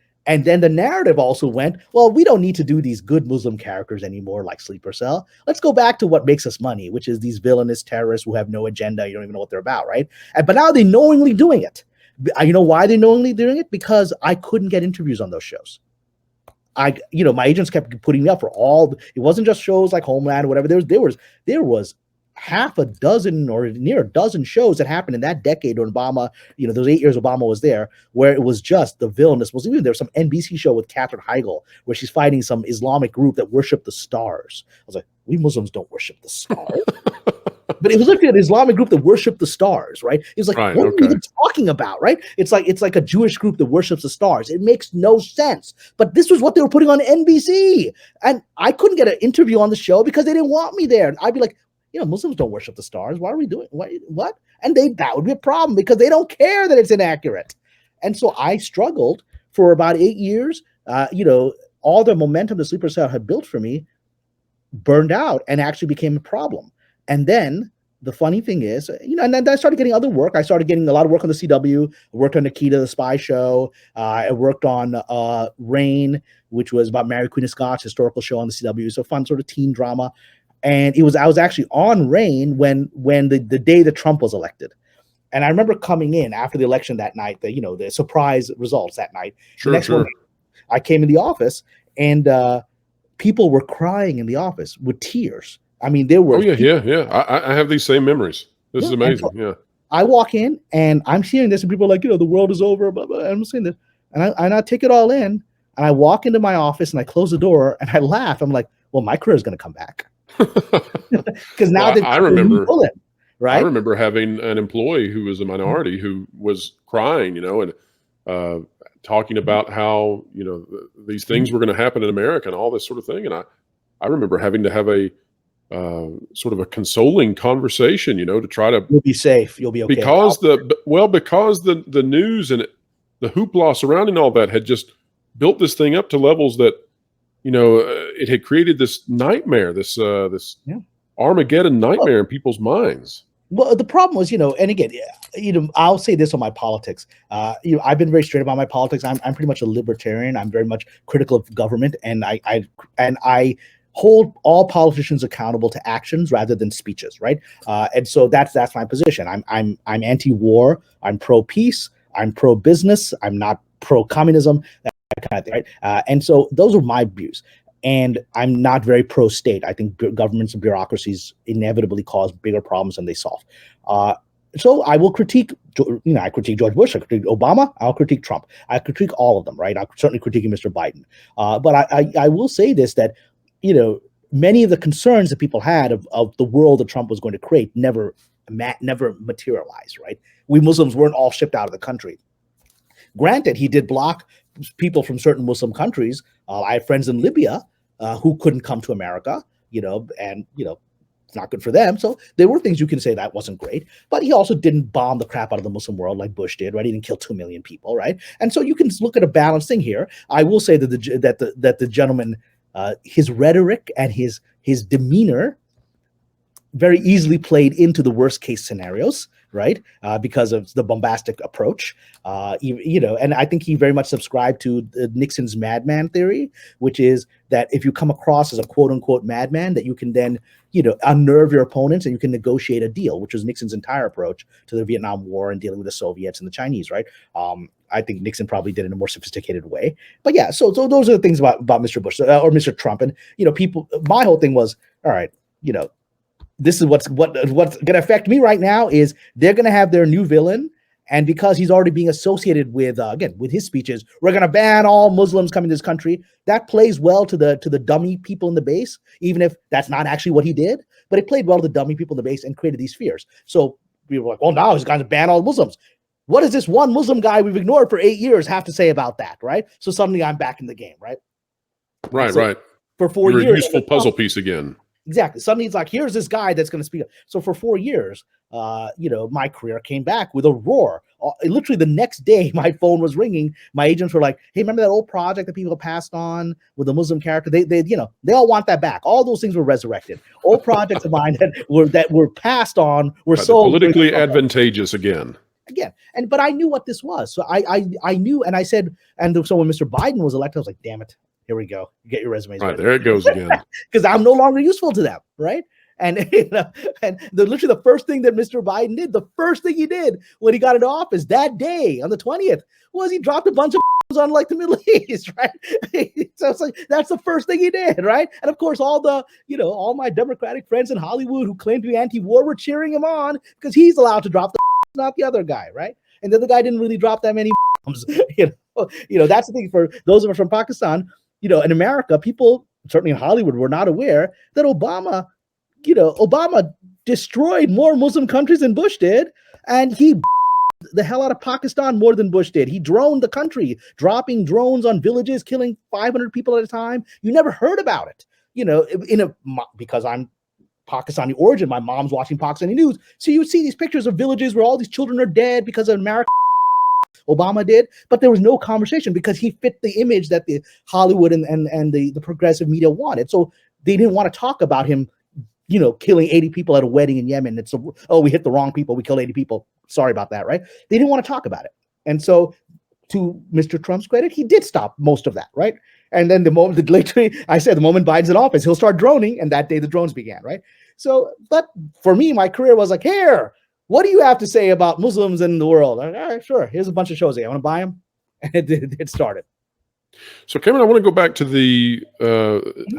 then the narrative also went, well, we don't need to do these good Muslim characters anymore like Sleeper Cell. Let's go back to what makes us money, which is these villainous terrorists who have no agenda. You don't even know what they're about, right? But now they're knowingly doing it. You know why they're knowingly doing it? Because I couldn't get interviews on those shows. My agents kept putting me up for it wasn't just shows like Homeland or whatever. There was half a dozen or near a dozen shows that happened in that decade when Obama, those 8 years Obama was there, where it was just the villainous. Even there was some NBC show with Katherine Heigl where she's fighting some Islamic group that worship the stars. I was like, we Muslims don't worship the stars. But it was literally an Islamic group that worshiped the stars, right? It was like, what are you even talking about, right? It's like a Jewish group that worships the stars. It makes no sense. But this was what they were putting on NBC. And I couldn't get an interview on the show because they didn't want me there. And I'd be like, Muslims don't worship the stars. Why are we doing what? And that would be a problem because they don't care that it's inaccurate. And so I struggled for about 8 years. All the momentum the Sleeper Cell had built for me burned out and actually became a problem. And then the funny thing is, and then I started getting other work. I started getting a lot of work on the CW. I worked on Nikita, the spy show. I worked on Rain, which was about Mary Queen of Scots, historical show on the CW. So fun sort of teen drama. And I was actually on Rain when the day that Trump was elected. And I remember coming in after the election that night, the surprise results that night. Sure, the next morning, I came in the office and people were crying in the office with tears. I mean, there were. Oh yeah. I have these same memories. This is amazing. Yeah. I walk in and I'm hearing this, and people are like, the world is over. Blah, blah. I'm saying this, and I take it all in, and I walk into my office and I close the door and I laugh. I'm like, well, my career is going to come back because now I remember. Right. I remember having an employee who was a minority who was crying, and talking about how these things were going to happen in America and all this sort of thing. And I remember having to have a sort of a consoling conversation, to try to. You'll be safe. You'll be okay. Because the news and the hoopla surrounding all that had just built this thing up to levels that, it had created this nightmare, this Armageddon nightmare in people's minds. Well, the problem was, and again, I'll say this on my politics. I've been very straight about my politics. I'm pretty much a libertarian. I'm very much critical of government, and I hold all politicians accountable to actions rather than speeches, right? And so that's my position. I'm anti-war. I'm pro-peace. I'm pro-business. I'm not pro-communism. That kind of thing, right? And so those are my views. And I'm not very pro-state. I think governments and bureaucracies inevitably cause bigger problems than they solve. So I will critique, I critique George Bush, I critique Obama, I'll critique Trump. I critique all of them, right? I'm certainly critiquing Mr. Biden. But I will say this, that, many of the concerns that people had of the world that Trump was going to create never materialized, right? We Muslims weren't all shipped out of the country. Granted, he did block people from certain Muslim countries. I have friends in Libya who couldn't come to America, and it's not good for them. So there were things you can say that wasn't great, but he also didn't bomb the crap out of the Muslim world like Bush did, right? He didn't kill 2 million people, right? And so you can look at a balanced thing here. I will say that the gentleman, his rhetoric and his demeanor very easily played into the worst case scenarios, right? Because of the bombastic approach, and I think he very much subscribed to Nixon's madman theory, which is that if you come across as a quote unquote madman, that you can then, unnerve your opponents and you can negotiate a deal, which was Nixon's entire approach to the Vietnam War and dealing with the Soviets and the Chinese, right? I think Nixon probably did it in a more sophisticated way, but yeah. So those are the things about Mr. Bush or Mr. Trump, and people. My whole thing was, all right, this is what's going to affect me right now is they're going to have their new villain. And because he's already being associated with, again, with his speeches, we're going to ban all Muslims coming to this country. That plays well to the dummy people in the base, even if that's not actually what he did. But it played well to the dummy people in the base and created these fears. So we were like, well, now he's going to ban all Muslims. What does this one Muslim guy we've ignored for 8 years have to say about that, right? So suddenly I'm back in the game, right? Right, so right. For 4 You're years. a useful puzzle piece again. Exactly. Suddenly it's like, here's this guy that's going to speak up. So for 4 years, my career came back with a roar. Literally the next day, my phone was ringing. My agents were like, hey, remember that old project that people passed on with the Muslim character? They all want that back. All those things were resurrected. Old projects of mine that were passed on were sold. Politically advantageous again. But I knew what this was. So I knew, and I said, so when Mr. Biden was elected, I was like, damn it. Here we go. You get your resumes. Right, there it goes again. Because I'm no longer useful to them, right? And literally the first thing that Mr. Biden did, the first thing he did when he got into office that day on the 20th was he dropped a bunch of on like the Middle East, right? So it's like that's the first thing he did, right? And of course, all my Democratic friends in Hollywood who claim to be anti-war were cheering him on because he's allowed to drop the not the other guy, right? And the other guy didn't really drop that many bombs. That's the thing for those of us from Pakistan. In America, people, certainly in Hollywood, were not aware that Obama destroyed more Muslim countries than Bush did. And he the hell out of Pakistan more than Bush did. He droned the country, dropping drones on villages, killing 500 people at a time. You never heard about it, because I'm Pakistani origin. My mom's watching Pakistani news. So you would see these pictures of villages where all these children are dead because of America. Obama did, but there was no conversation because he fit the image that the Hollywood and the progressive media wanted. So they didn't want to talk about him, killing 80 people at a wedding in Yemen. We hit the wrong people. We killed 80 people. Sorry about that, right? They didn't want to talk about it. And so to Mr. Trump's credit, he did stop most of that, right? And then the moment Biden's in office, he'll start droning. And that day the drones began, right? So, but for me, my career was like, here, what do you have to say about Muslims in the world? All right, sure. Here's a bunch of shows. I want to buy them. And it started. So, Cameron, I want to go back to the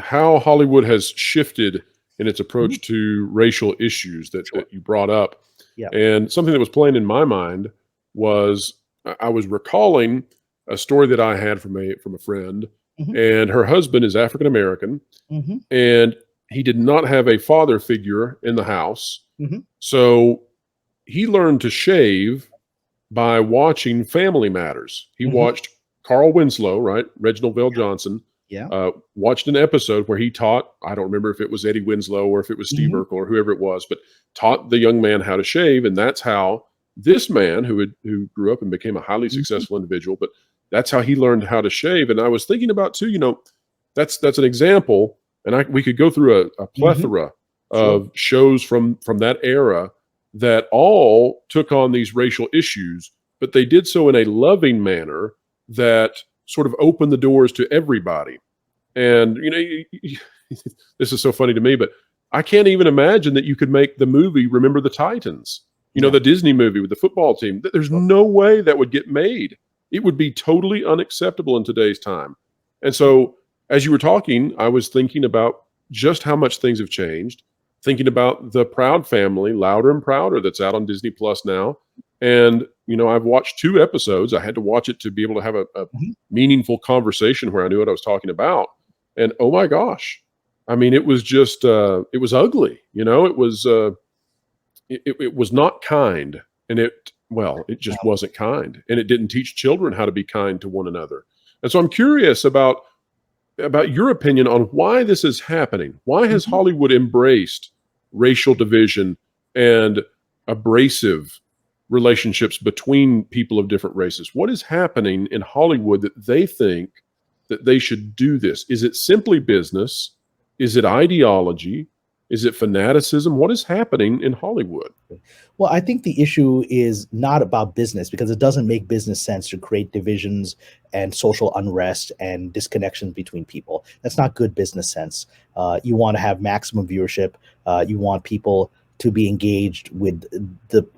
how Hollywood has shifted in its approach to racial issues that you brought up. Yeah. And something that was playing in my mind was I was recalling a story that I had from a friend, and her husband is African American, and he did not have a father figure in the house. So he learned to shave by watching Family Matters. He watched Carl Winslow, right? Reginald Vale Johnson. Yeah. Watched an episode where he taught, I don't remember if it was Eddie Winslow or if it was Steve Urkel or whoever it was, but taught the young man how to shave. And that's how this man who grew up and became a highly successful individual, but that's how he learned how to shave. And I was thinking about too, that's an example. And we could go through a plethora of shows from that era that all took on these racial issues, but they did so in a loving manner that sort of opened the doors to everybody. And this is so funny to me, but I can't even imagine that you could make the movie Remember the Titans, Yeah. the Disney movie with the football team. There's no way that would get made. It would be totally unacceptable in today's time. And so, as you were talking, I was thinking about just how much things have changed, thinking about the Proud Family, Louder and Prouder, that's out on Disney Plus now. And, I've watched 2 episodes. I had to watch it to be able to have a Mhm. meaningful conversation where I knew what I was talking about. And oh my gosh, I mean, it was just, it was ugly. It was not kind. And it just wasn't kind. And it didn't teach children how to be kind to one another. And so I'm curious about your opinion on why this is happening. Why has Mhm. Hollywood embraced racial division and abrasive relationships between people of different races? What is happening in Hollywood that they think that they should do this? Is it simply business? Is it ideology? Is it fanaticism? What is happening in Hollywood? Well, I think the issue is not about business because it doesn't make business sense to create divisions and social unrest and disconnections between people. That's not good business sense. You want to have maximum viewership. You want people to be engaged with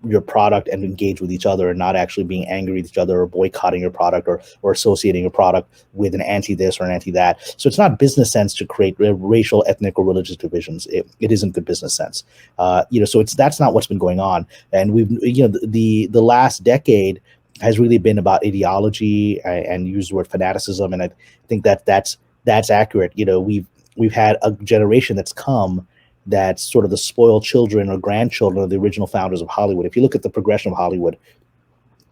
your product and engage with each other and not actually being angry with each other or boycotting your product or associating your product with an anti this or an anti that. So it's not business sense to create racial, ethnic, or religious divisions. It isn't good business sense. So that's not what's been going on. And we've, the last decade has really been about ideology and use the word fanaticism. And I think that's accurate. We've had a generation that's come that's sort of the spoiled children or grandchildren of the original founders of Hollywood. If you look at the progression of Hollywood,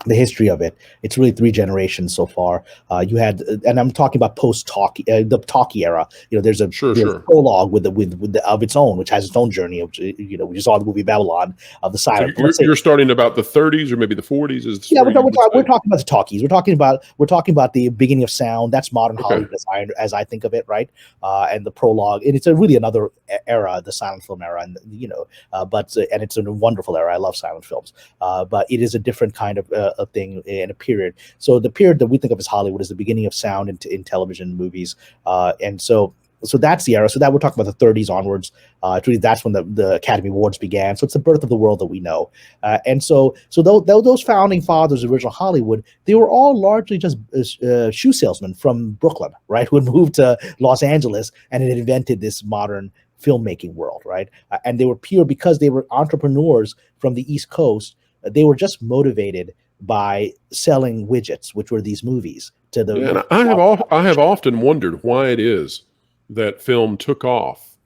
the history of it, it's really 3 generations so far. You had, and I'm talking about post-talkie, the talkie era. There's a Sure. prologue with of its own, which has its own journey. We saw the movie Babylon of the So silent. you're starting about the 30s or maybe the 40s is Yeah, where you would we're say? talking about the talkies. We're talking about the beginning of sound. That's modern Okay. Hollywood, as I think of it, right? And the prologue, and it's really another era, the silent film era, and and it's a wonderful era. I love silent films, but it is a different kind of a thing in a period. So the period that we think of as Hollywood is the beginning of sound in television movies, and so that's the era. So that we're talking about the 30s onwards. Really, that's when the Academy Awards began. So it's the birth of the world that we know. And so those founding fathers of original Hollywood, they were all largely just shoe salesmen from Brooklyn, right, who had moved to Los Angeles and had invented this modern filmmaking world, right? And they were pure because they were entrepreneurs from the East Coast. They were just motivated by selling widgets, which were these movies to the. Yeah, and I have often wondered why it is that film took off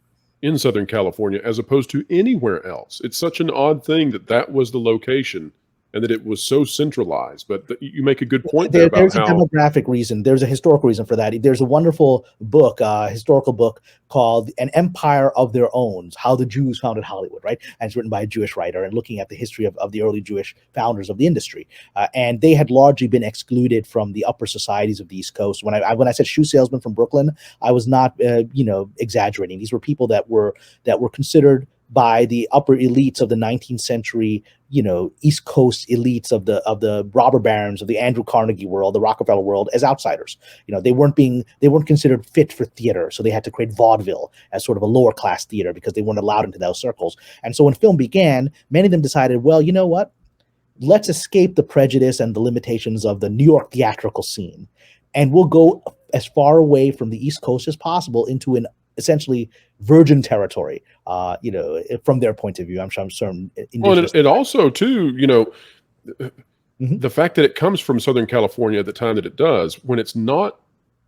in Southern California as opposed to anywhere else. It's such an odd thing that was the location and that it was so centralized. But you make a good point there about There's a how. demographic reason. There's a historical reason for that. There's a wonderful book, historical book called "An Empire of Their Own: How the Jews Founded Hollywood." Right, and it's written by a Jewish writer and looking at the history of the early Jewish founders of the industry. And they had largely been excluded from the upper societies of the East Coast. When I said shoe salesman from Brooklyn, I was not exaggerating. These were people that were considered by the upper elites of the 19th century, East Coast elites of the robber barons of the Andrew Carnegie world, the Rockefeller world, as outsiders. They weren't considered fit for theater, so they had to create vaudeville as sort of a lower class theater because they weren't allowed into those circles. And so when film began, many of them decided, well, you know what? Let's escape the prejudice and the limitations of the New York theatrical scene, and we'll go as far away from the East Coast as possible into an essentially virgin territory, from their point of view. I'm sure certain Well, indigenous. and it also too, Mhm. the fact that it comes from Southern California at the time that it does, when it's not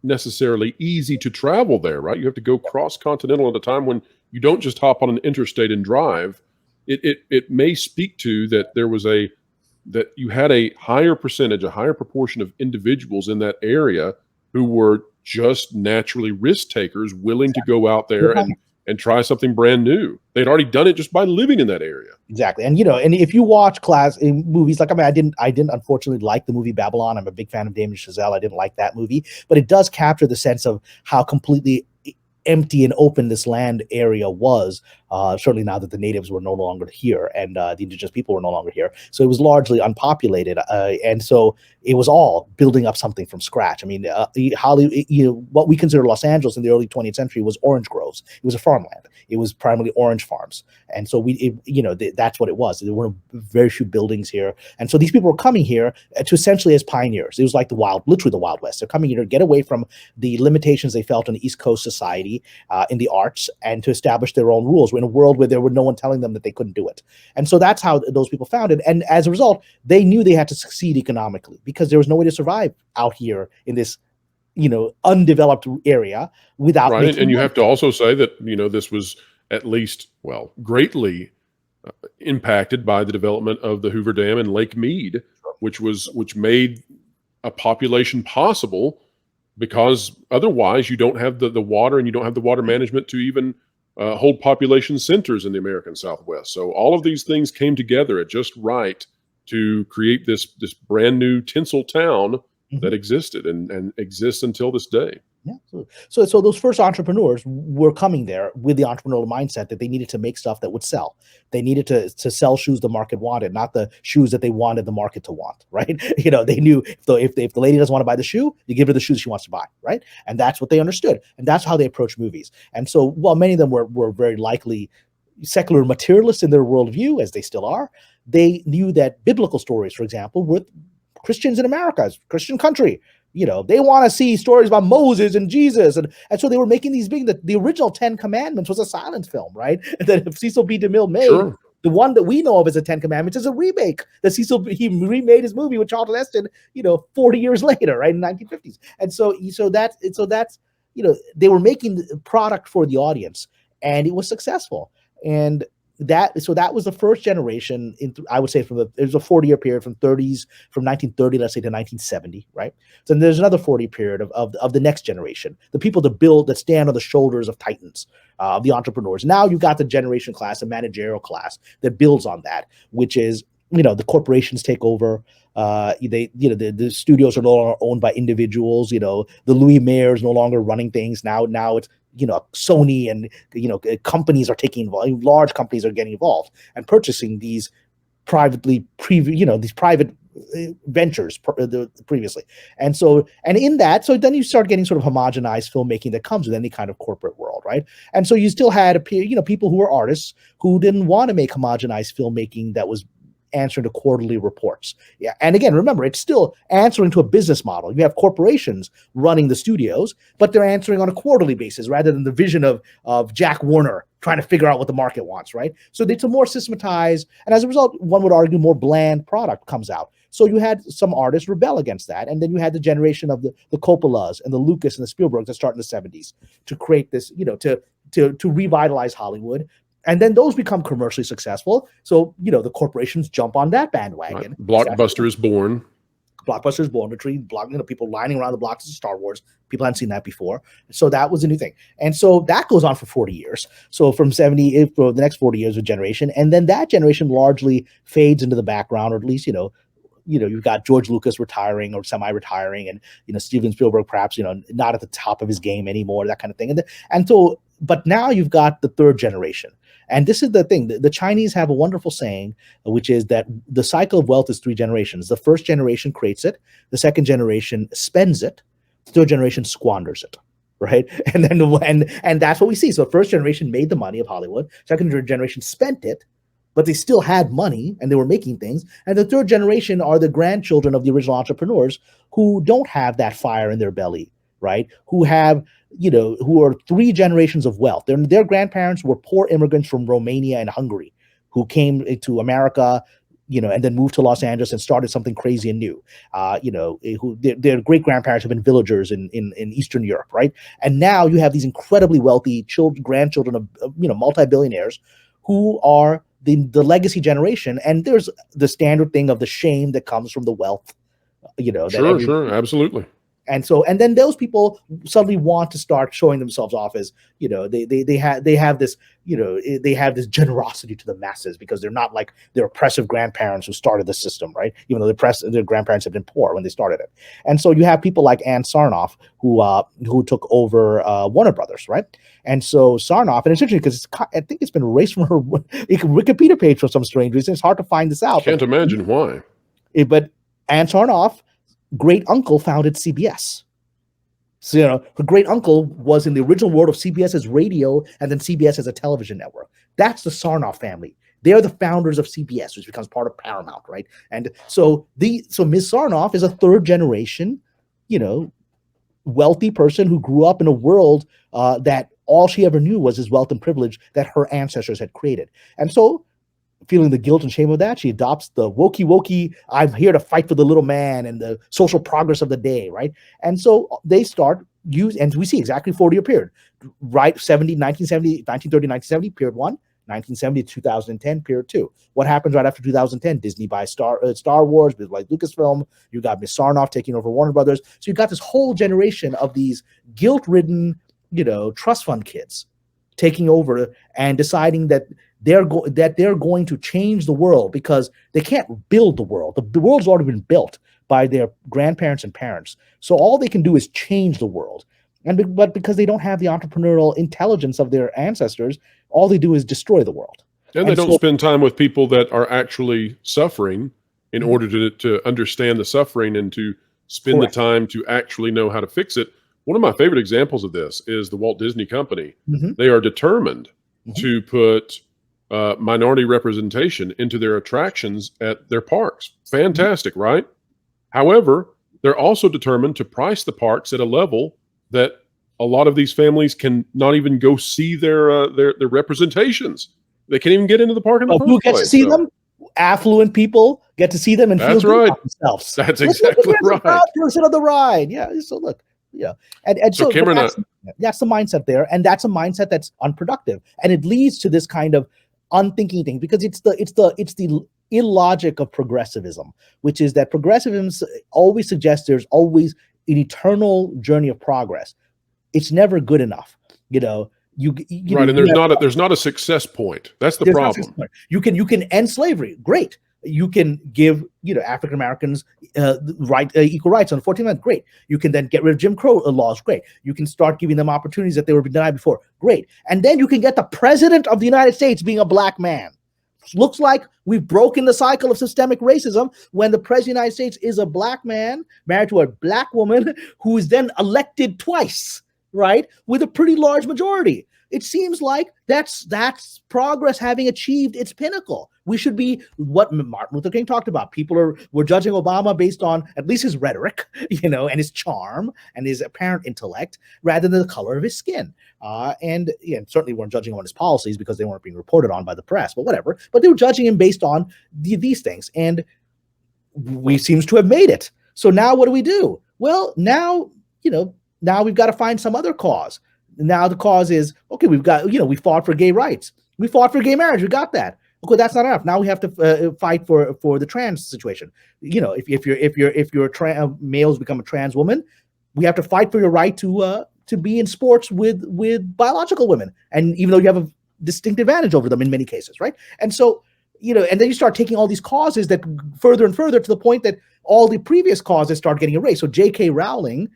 necessarily easy to travel there, right? You have to go cross continental at a time when you don't just hop on an interstate and drive. It may speak to that that you had a higher percentage, a higher proportion of individuals in that area who were just naturally risk takers, willing to go out there and try something brand new. They'd already done it just by living in that area. Exactly. And and if you watch class in movies, like, I didn't unfortunately like the movie Babylon. I'm a big fan of Damien Chazelle. I didn't like that movie, but it does capture the sense of how completely empty and open this land area was, certainly now that the natives were no longer here and the indigenous people were no longer here. So it was largely unpopulated. And so it was all building up something from scratch. I mean, what we consider Los Angeles in the early 20th century was orange groves. It was a farmland. It was primarily orange farms. And so that's what it was. There were very few buildings here. And so these people were coming here to essentially as pioneers. It was like literally the Wild West. They're coming here to get away from the limitations they felt in the East Coast society, in the arts, and to establish their own rules in a world where there was no one telling them that they couldn't do it. And so that's how those people found it. And as a result, they knew they had to succeed economically because there was no way to survive out here in this, undeveloped area without Right. making And you money. have to also say that, this was at least, well, greatly impacted by the development of the Hoover Dam and Lake Mead, which made a population possible, because otherwise you don't have the water, and you don't have the water management to even hold population centers in the American Southwest. So all of these things came together at just right to create this brand new tinsel town that existed and exists until this day. Yeah. So those first entrepreneurs were coming there with the entrepreneurial mindset that they needed to make stuff that would sell. They needed to sell shoes the market wanted, not the shoes that they wanted the market to want, right? They knew if the lady doesn't want to buy the shoe, you give her the shoes she wants to buy, right? And that's what they understood. And that's how they approach movies. And so while many of them were very likely secular materialists in their worldview, as they still are, they knew that biblical stories, for example, were Christians in America's Christian country. They want to see stories about Moses and Jesus. And so they were making these the original 10 Commandments was a silent film, right? That Cecil B. DeMille made. Sure. The one that we know of as the 10 Commandments is a remake that he remade his movie with Charlton Heston, 40 years later, right, in the 1950s. And so that's they were making the product for the audience, and it was successful. And that was the first generation I would say it was a 40-year period from 1930, let's say, to 1970, right? So then there's another 40 period of the next generation, the people that stand on the shoulders of titans, of the entrepreneurs. Now you've got the generation class, the managerial class that builds on that, which is, the corporations take over. The studios are no longer owned by individuals. The Louis Mayer is no longer running things. Now it's, Sony and, companies are taking involved. Large companies are getting involved and purchasing these these private ventures previously. And in that, so then you start getting sort of homogenized filmmaking that comes with any kind of corporate world, right? And so you still had people who were artists who didn't want to make homogenized filmmaking that was answering to quarterly reports. Yeah. And again, remember, it's still answering to a business model. You have corporations running the studios, but they're answering on a quarterly basis rather than the vision of Jack Warner trying to figure out what the market wants, right? So it's a more systematized, and as a result, one would argue more bland product comes out. So you had some artists rebel against that. And then you had the generation of the Coppolas and the Lucas and the Spielbergs that start in the 70s to create this, to revitalize Hollywood. And then those become commercially successful. So, the corporations jump on that bandwagon. Right. Blockbuster is born. Blockbuster is born, people lining around the blocks of Star Wars. People hadn't seen that before. So that was a new thing. And so that goes on for 40 years. So from 70, for the next 40 years of generation. And then that generation largely fades into the background, or at least, you've got George Lucas retiring or semi-retiring, and Steven Spielberg perhaps not at the top of his game anymore, that kind of thing. But now you've got the third generation, and this is the thing. The Chinese have a wonderful saying, which is that the cycle of wealth is 3 generations. The first generation creates it, the second generation spends it, the third generation squanders it. Right, and then and that's what we see. So the first generation made the money of Hollywood. Second generation spent it, but they still had money and they were making things. And the third generation are the grandchildren of the original entrepreneurs who don't have that fire in their belly, right? Who have, who are 3 generations of wealth. Their grandparents were poor immigrants from Romania and Hungary who came to America, and then moved to Los Angeles and started something crazy and new. Who their great grandparents have been villagers in Eastern Europe, right? And now you have these incredibly wealthy grandchildren of multi-billionaires who are the legacy generation. And there's the standard thing of the shame that comes from the wealth, Sure, absolutely. And so, and then those people suddenly want to start showing themselves off as, they have this, they have this generosity to the masses because they're not like their oppressive grandparents who started the system, right? Even though their grandparents have been poor when they started it. And so you have people like Ann Sarnoff who took over Warner Brothers, right? And so Sarnoff, and it's interesting because I think it's been erased from her Wikipedia page for some strange reason. It's hard to find this out. Can't imagine why. But Ann Sarnoff, great uncle, founded CBS. So, her great uncle was in the original world of CBS as radio and then CBS as a television network. That's the Sarnoff family. They are the founders of CBS, which becomes part of Paramount, right? And so Ms. Sarnoff is a third generation, wealthy person who grew up in a world that all she ever knew was his wealth and privilege that her ancestors had created. And so, feeling the guilt and shame of that, she adopts the wokey, I'm here to fight for the little man and the social progress of the day, right? And so they start and we see exactly 40-year period, right? 1930, 1970, period 1, 1970 to 2010, period 2. What happens right after 2010? Disney buys Star Wars, like Lucasfilm. You got Miss Sarnoff taking over Warner Brothers. So you got this whole generation of these guilt-ridden, trust fund kids taking over and deciding that they're going to change the world because they can't build the world. The world's already been built by their grandparents and parents. So all they can do is change the world. But because they don't have the entrepreneurial intelligence of their ancestors, all they do is destroy the world. And they don't spend time with people that are actually suffering in order to understand the suffering and to spend the time to actually know how to fix it. One of my favorite examples of this is the Walt Disney Company. They are determined to put minority representation into their attractions at their parks. Fantastic, right? However, they're also determined to price the parks at a level that a lot of these families can not even go see their representations. They can't even get into the park in the first place. Who gets to see them? Affluent people get to see them and feel good about themselves. That's exactly right. The person of the ride. Yeah. So look. Yeah, and so Cameron, that's the mindset there, and that's a mindset that's unproductive, and it leads to this kind of unthinking thing because it's the illogic of progressivism, which is that progressivism always suggests there's always an eternal journey of progress. It's never good enough, right? And there's not a success point. That's the problem. You can end slavery, great. You can give African Americans equal rights on the 14th Amendment, great. You can then get rid of Jim Crow laws, great. You can start giving them opportunities that they were denied before, great. And then you can get the president of the United States being a black man. Looks like we've broken the cycle of systemic racism when the president of the United States is a black man married to a black woman who is then elected twice, right, with a pretty large majority. It seems like that's progress having achieved its pinnacle. We should be what Martin Luther King talked about. We're judging Obama based on at least his rhetoric, and his charm and his apparent intellect rather than the color of his skin. And certainly weren't judging him on his policies because they weren't being reported on by the press, but whatever. But they were judging him based on these things. And we seems to have made it. So now what do we do? Well, now we've got to find some other cause. Now the cause is, okay, we fought for gay rights. We fought for gay marriage. We got that. Okay, that's not enough. Now we have to fight for the trans situation. If males become a trans woman, we have to fight for your right to be in sports with biological women. And even though you have a distinct advantage over them in many cases, right? And so, and then you start taking all these causes that further and further to the point that all the previous causes start getting erased. So J.K. Rowling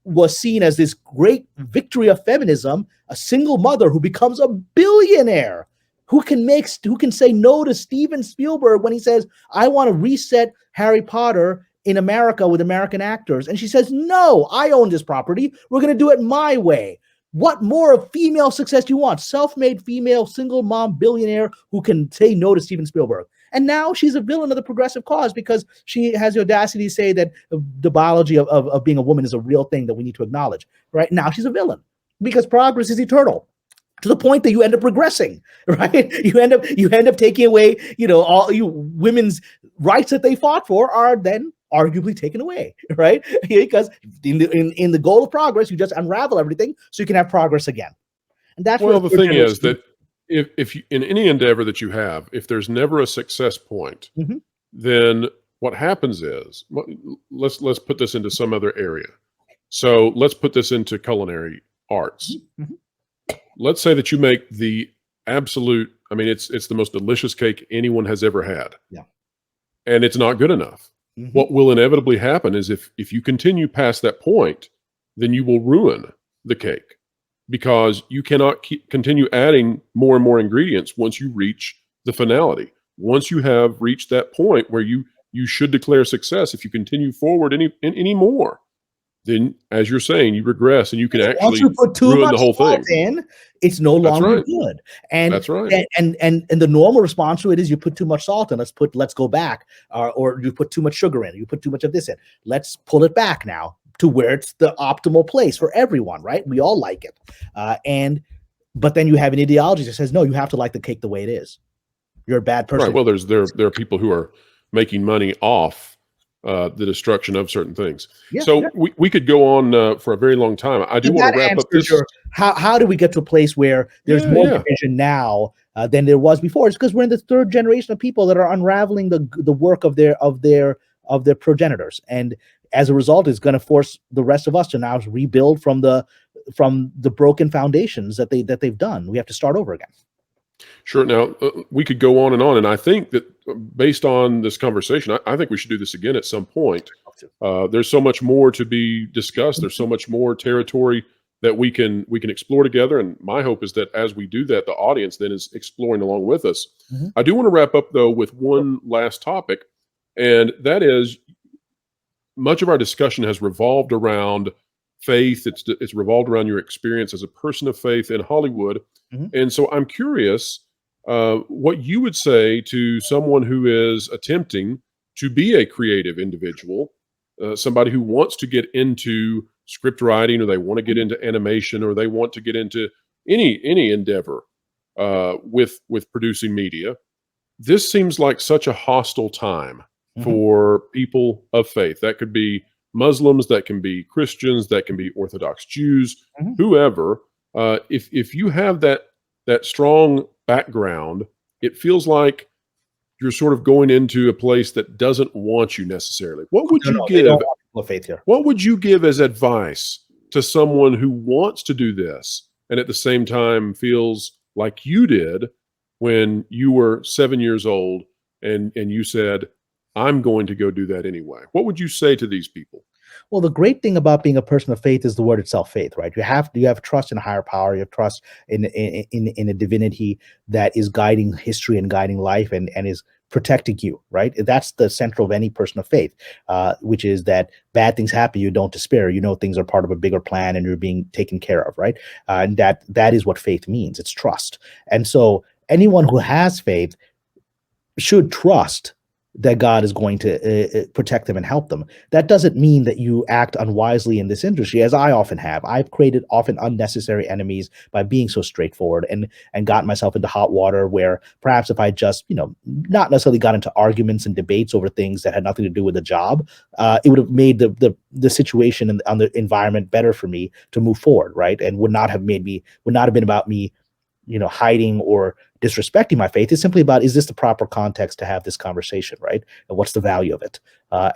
was seen as this great victory of feminism, a single mother who becomes a billionaire, who can say no to Steven Spielberg when he says, I want to reset Harry Potter in America with American actors. And she says, no, I own this property. We're going to do it my way. What more of female success do you want? Self-made female, single mom billionaire who can say no to Steven Spielberg. And now she's a villain of the progressive cause because she has the audacity to say that the biology of being a woman is a real thing that we need to acknowledge. Right now, she's a villain because progress is eternal to the point that you end up regressing. Right? You end up taking away, all women's rights that they fought for are then arguably taken away. Right? Because in the goal of progress, you just unravel everything so you can have progress again. And that's the thing is that. If you, in any endeavor that you have, if there's never a success point, then what happens is, let's put this into some other area. So let's put this into culinary arts. Mhm. Let's say that you make the absolute, I mean, it's the most delicious cake anyone has ever had, Yeah. and it's not good enough. Mhm. What will inevitably happen is if you continue past that point, then you will ruin the cake because you cannot continue adding more and more ingredients once you reach the finality. Once you have reached that point where you should declare success, if you continue forward any more, then as you're saying, you regress and you can Once you actually put too ruin much the whole salt thing. in, it's no That's longer right. good. And That's right. and the normal response to it is you put too much salt in. Let's go back, or you put too much sugar in. You put too much of this in. Let's pull it back now to where it's the optimal place for everyone. Right? We all like it, and but then you have an ideology that says no, you have to like the cake the way it is. You're a bad Right. person. Well, there are people who are making money off the destruction of certain things. Yeah, yeah. So we could go on for a very long time. I do And want that to wrap up answers this. your how do we get to a place where there's Yeah, more yeah. division now than there was before? It's because we're in the third generation of people that are unraveling the work of their progenitors, and as a result, it's going to force the rest of us to now rebuild from the broken foundations that they've done. We have to start over again. Sure. Now we could go on, and I think that based on this conversation, I think we should do this again at some point. There's so much more to be discussed. There's so much more territory that we can explore together. And my hope is that as we do that, the audience then is exploring along with us. Mhm. I do want to wrap up though with one last topic, and that is much of our discussion has revolved around faith. It's revolved around your experience as a person of faith in Hollywood, Mhm. and so I'm curious what you would say to someone who is attempting to be a creative individual, somebody who wants to get into script writing, or they want to get into animation, or they want to get into any endeavor with producing media. This seems like such a hostile time Mhm. for people of faith. That could be Muslims, that can be Christians, that can be Orthodox Jews, Mhm. whoever. If you have that strong background, it feels like you're sort of going into a place that doesn't want you necessarily. What would No, you no, they don't give? want people of faith here. What would you give as advice to someone who wants to do this and at the same time feels like you did when you were 7 years old and you said, I'm going to go do that anyway? What would you say to these people? Well, the great thing about being a person of faith is the word itself, faith, right? You have trust in a higher power, you have trust in a divinity that is guiding history and guiding life and is protecting you, right? That's the central of any person of faith, which is that bad things happen, you don't despair. You know things are part of a bigger plan and you're being taken care of, right? And that is what faith means. It's trust. And so anyone who has faith should trust that God is going to protect them and help them. That doesn't mean that you act unwisely in this industry, as I often have. I've created often unnecessary enemies by being so straightforward and gotten myself into hot water where perhaps if I just, not necessarily got into arguments and debates over things that had nothing to do with the job, it would have made the situation and the environment better for me to move forward, right? And would not have been about me hiding or disrespecting my faith. Is simply about, is this the proper context to have this conversation, right? And what's the value of it?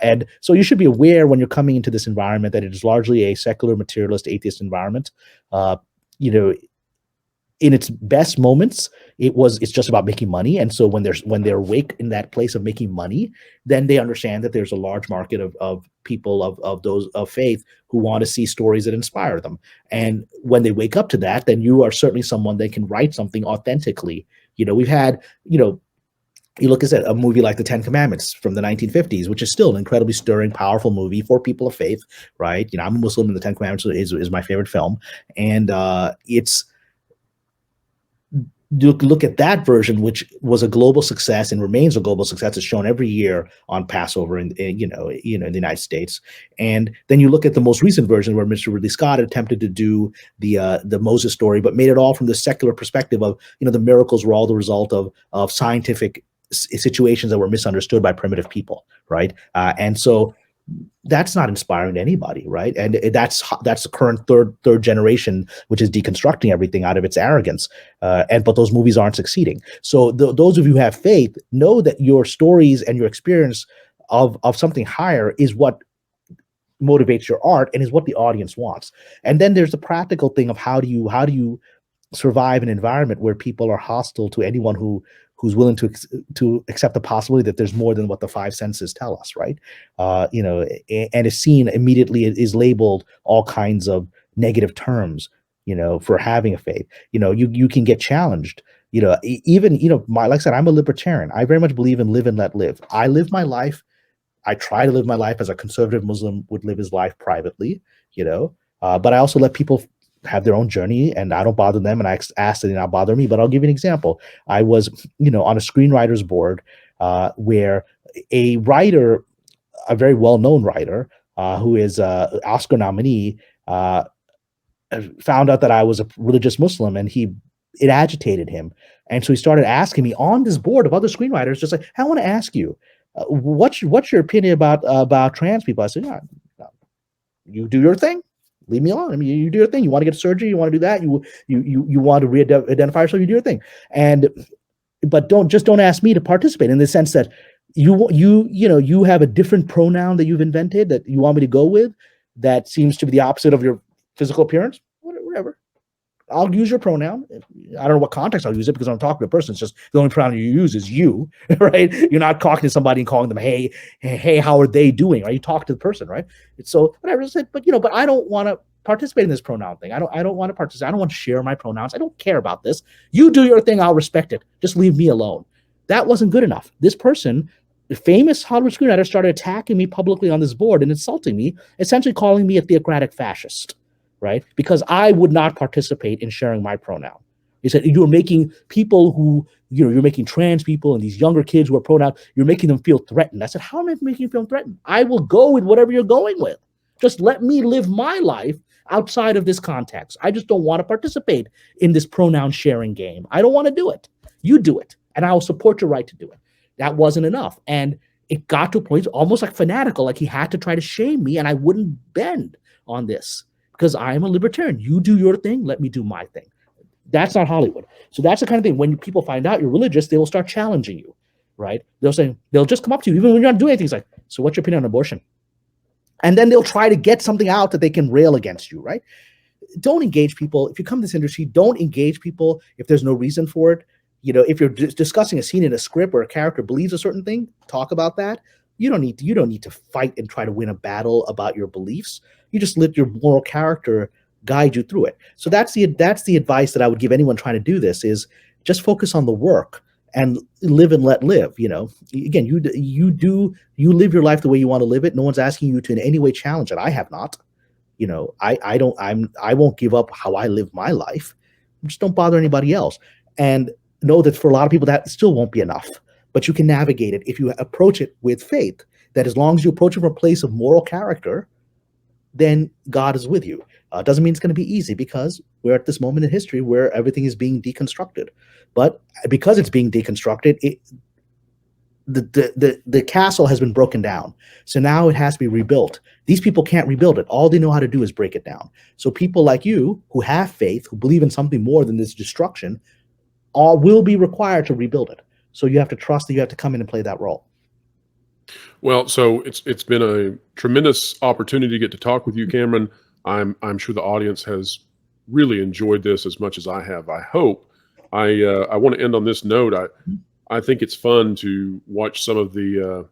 And so you should be aware when you're coming into this environment that it is largely a secular, materialist, atheist environment. You know, in its best moments, it's just about making money. And so when they're awake in that place of making money, then they understand that there's a large market of people of those of faith who want to see stories that inspire them. And when they wake up to that, then you are certainly someone that can write something authentically. We've had, you look at a movie like The Ten Commandments from the 1950s, which is still an incredibly stirring, powerful movie for people of faith, right? I'm a Muslim, and The Ten Commandments is my favorite film. And it's look at that version, which was a global success and remains a global success. It's shown every year on Passover in the United States. And then you look at the most recent version where Mr. Ridley Scott attempted to do the Moses story, but made it all from the secular perspective of the miracles were all the result of scientific situations that were misunderstood by primitive people, right? And so that's not inspiring to anybody, right? And that's the current third generation, which is deconstructing everything out of its arrogance. But those movies aren't succeeding. So those of you who have faith know that your stories and your experience of something higher is what motivates your art and is what the audience wants. And then there's the practical thing of how do you survive an environment where people are hostile to anyone who's willing to accept the possibility that there's more than what the five senses tell us, right? And is seen immediately, is labeled all kinds of negative terms, for having a faith. You can get challenged. Even like I said, I'm a libertarian. I very much believe in live and let live. I live my life. I try to live my life as a conservative Muslim would live his life privately, but I also let people have their own journey, and I don't bother them, and I ask that they not bother me. But I'll give you an example. I was, on a screenwriters board where a writer, a very well-known writer, who is Oscar nominee, found out that I was a religious Muslim, and it agitated him. And so he started asking me on this board of other screenwriters, just like, I want to ask you, what's your opinion about trans people? I said, no, you do your thing. Leave me alone. I mean, you do your thing. You want to get surgery. You want to do that. You want to re-identify yourself. You do your thing. But don't ask me to participate, in the sense that you have a different pronoun that you've invented that you want me to go with that seems to be the opposite of your physical appearance. Whatever. I'll use your pronoun. I don't know what context I'll use it, because I'm talking to a person. It's just the only pronoun you use is you, right? You're not talking to somebody and calling them, hey, how are they doing? Right? You talk to the person, right? So whatever I said, but I don't want to participate in this pronoun thing. I don't want to participate. I don't want to share my pronouns. I don't care about this. You do your thing. I'll respect it. Just leave me alone. That wasn't good enough. This person, the famous Hollywood screenwriter, started attacking me publicly on this board and insulting me, essentially calling me a theocratic fascist. Right? Because I would not participate in sharing my pronoun. He said, you're making people who, you're making trans people and these younger kids who are pronoun, you're making them feel threatened. I said, how am I making you feel threatened? I will go with whatever you're going with. Just let me live my life outside of this context. I just don't want to participate in this pronoun sharing game. I don't want to do it. You do it. And I will support your right to do it. That wasn't enough. And it got to a point almost like fanatical, like he had to try to shame me, and I wouldn't bend on this. Because I am a libertarian. You do your thing, let me do my thing. That's not Hollywood. So that's the kind of thing, when people find out you're religious, they will start challenging you, right? They'll just come up to you, even when you're not doing anything. It's like, so what's your opinion on abortion? And then they'll try to get something out that they can rail against you, right? Don't engage people. If you come to this industry, don't engage people if there's no reason for it. If you're discussing a scene in a script where a character believes a certain thing, talk about that. You don't need to fight and try to win a battle about your beliefs. You just let your moral character guide you through it. So that's the advice that I would give anyone trying to do this, is just focus on the work and live and let live. Again, you live your life the way you want to live it. No one's asking you to in any way challenge it. I have not. I won't give up how I live my life. Just don't bother anybody else. And know that for a lot of people that still won't be enough. But you can navigate it if you approach it with faith, that as long as you approach it from a place of moral character, then God is with you. Doesn't mean it's going to be easy, because we're at this moment in history where everything is being deconstructed. But because it's being deconstructed, the castle has been broken down. So now it has to be rebuilt. These people can't rebuild it. All they know how to do is break it down. So people like you who have faith, who believe in something more than this destruction, will be required to rebuild it. So you have to trust that you have to come in and play that role. Well, so it's been a tremendous opportunity to get to talk with you, Kamran. I'm sure the audience has really enjoyed this as much as I have. I hope. I want to end on this note. I think it's fun to watch some of the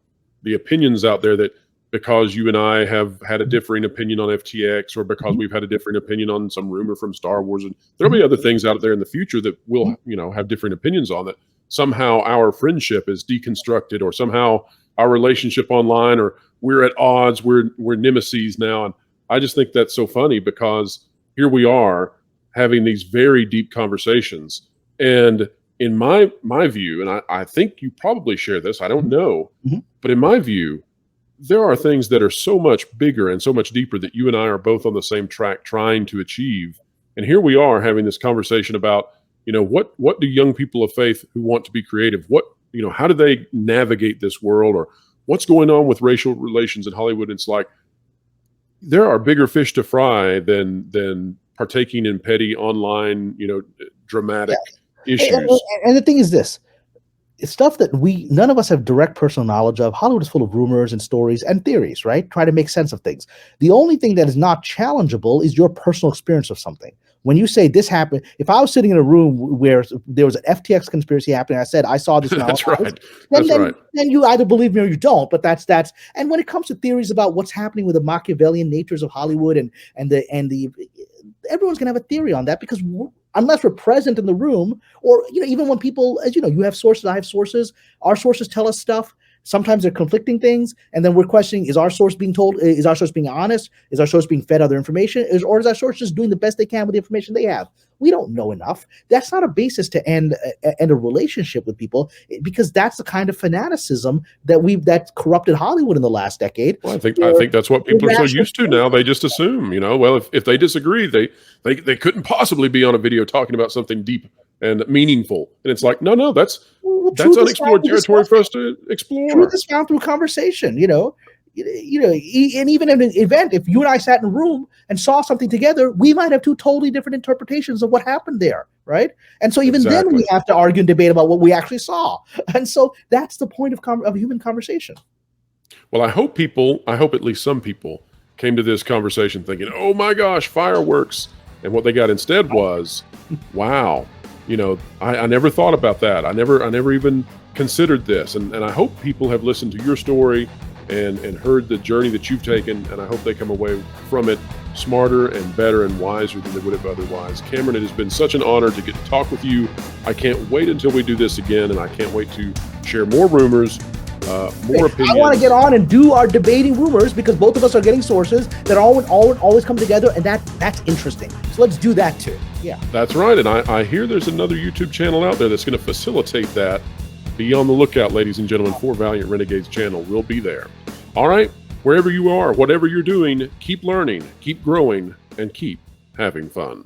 opinions out there, that because you and I have had a differing opinion on FTX, or because we've had a different opinion on some rumor from Star Wars, and there'll be other things out there in the future that we'll have different opinions on, that somehow our friendship is deconstructed, or somehow our relationship online, or we're at odds, we're nemesis now. And I just think that's so funny, because here we are having these very deep conversations. And in my view, and I think you probably share this, I don't know, but in my view, there are things that are so much bigger and so much deeper that you and I are both on the same track trying to achieve. And here we are having this conversation about, what do young people of faith who want to be creative, how do they navigate this world, or what's going on with racial relations in Hollywood? It's like, there are bigger fish to fry than partaking in petty online, dramatic issues. And the thing is this, it's stuff that none of us have direct personal knowledge of. Hollywood is full of rumors and stories and theories, right? Try to make sense of things. The only thing that is not challengeable is your personal experience of something. When you say this happened, if I was sitting in a room where there was an FTX conspiracy happening, I said I saw this in my own That's eyes, right. That's right. then you either believe me or you don't. But that's and when it comes to theories about what's happening with the Machiavellian natures of Hollywood and the everyone's gonna have a theory on that because unless we're present in the room, or even when people, as you have sources, I have sources, our sources tell us stuff. Sometimes they're conflicting things, and then we're questioning: is our source being told? Is our source being honest? Is our source being fed other information? Or is our source just doing the best they can with the information they have? We don't know enough. That's not a basis to end a relationship with people, because that's the kind of fanaticism that corrupted Hollywood in the last decade. Well, I think that's what people are so used to now. They just assume, well, if they disagree, they couldn't possibly be on a video talking about something deep and meaningful. And it's like, no, that's unexplored territory for us to explore. Truth is found through conversation. And even in an event, if you and I sat in a room and saw something together, we might have two totally different interpretations of what happened there, right? And so even then we have to argue and debate about what we actually saw. And so that's the point of human conversation. Well, I hope at least some people came to this conversation thinking, oh my gosh, fireworks. And what they got instead was, wow, I never thought about that. I never even considered this. And I hope people have listened to your story and heard the journey that you've taken. And I hope they come away from it smarter and better and wiser than they would have otherwise. Kamran, it has been such an honor to get to talk with you. I can't wait until we do this again. And I can't wait to share more rumors, more opinions. I want to get on and do our debating rumors, because both of us are getting sources that always come together, and that's interesting. So let's do that too. Yeah, that's right. And I hear there's another YouTube channel out there that's going to facilitate that. Be on the lookout, ladies and gentlemen, for Valiant Renegades channel. We'll be there. All right, wherever you are, whatever you're doing, keep learning, keep growing, and keep having fun.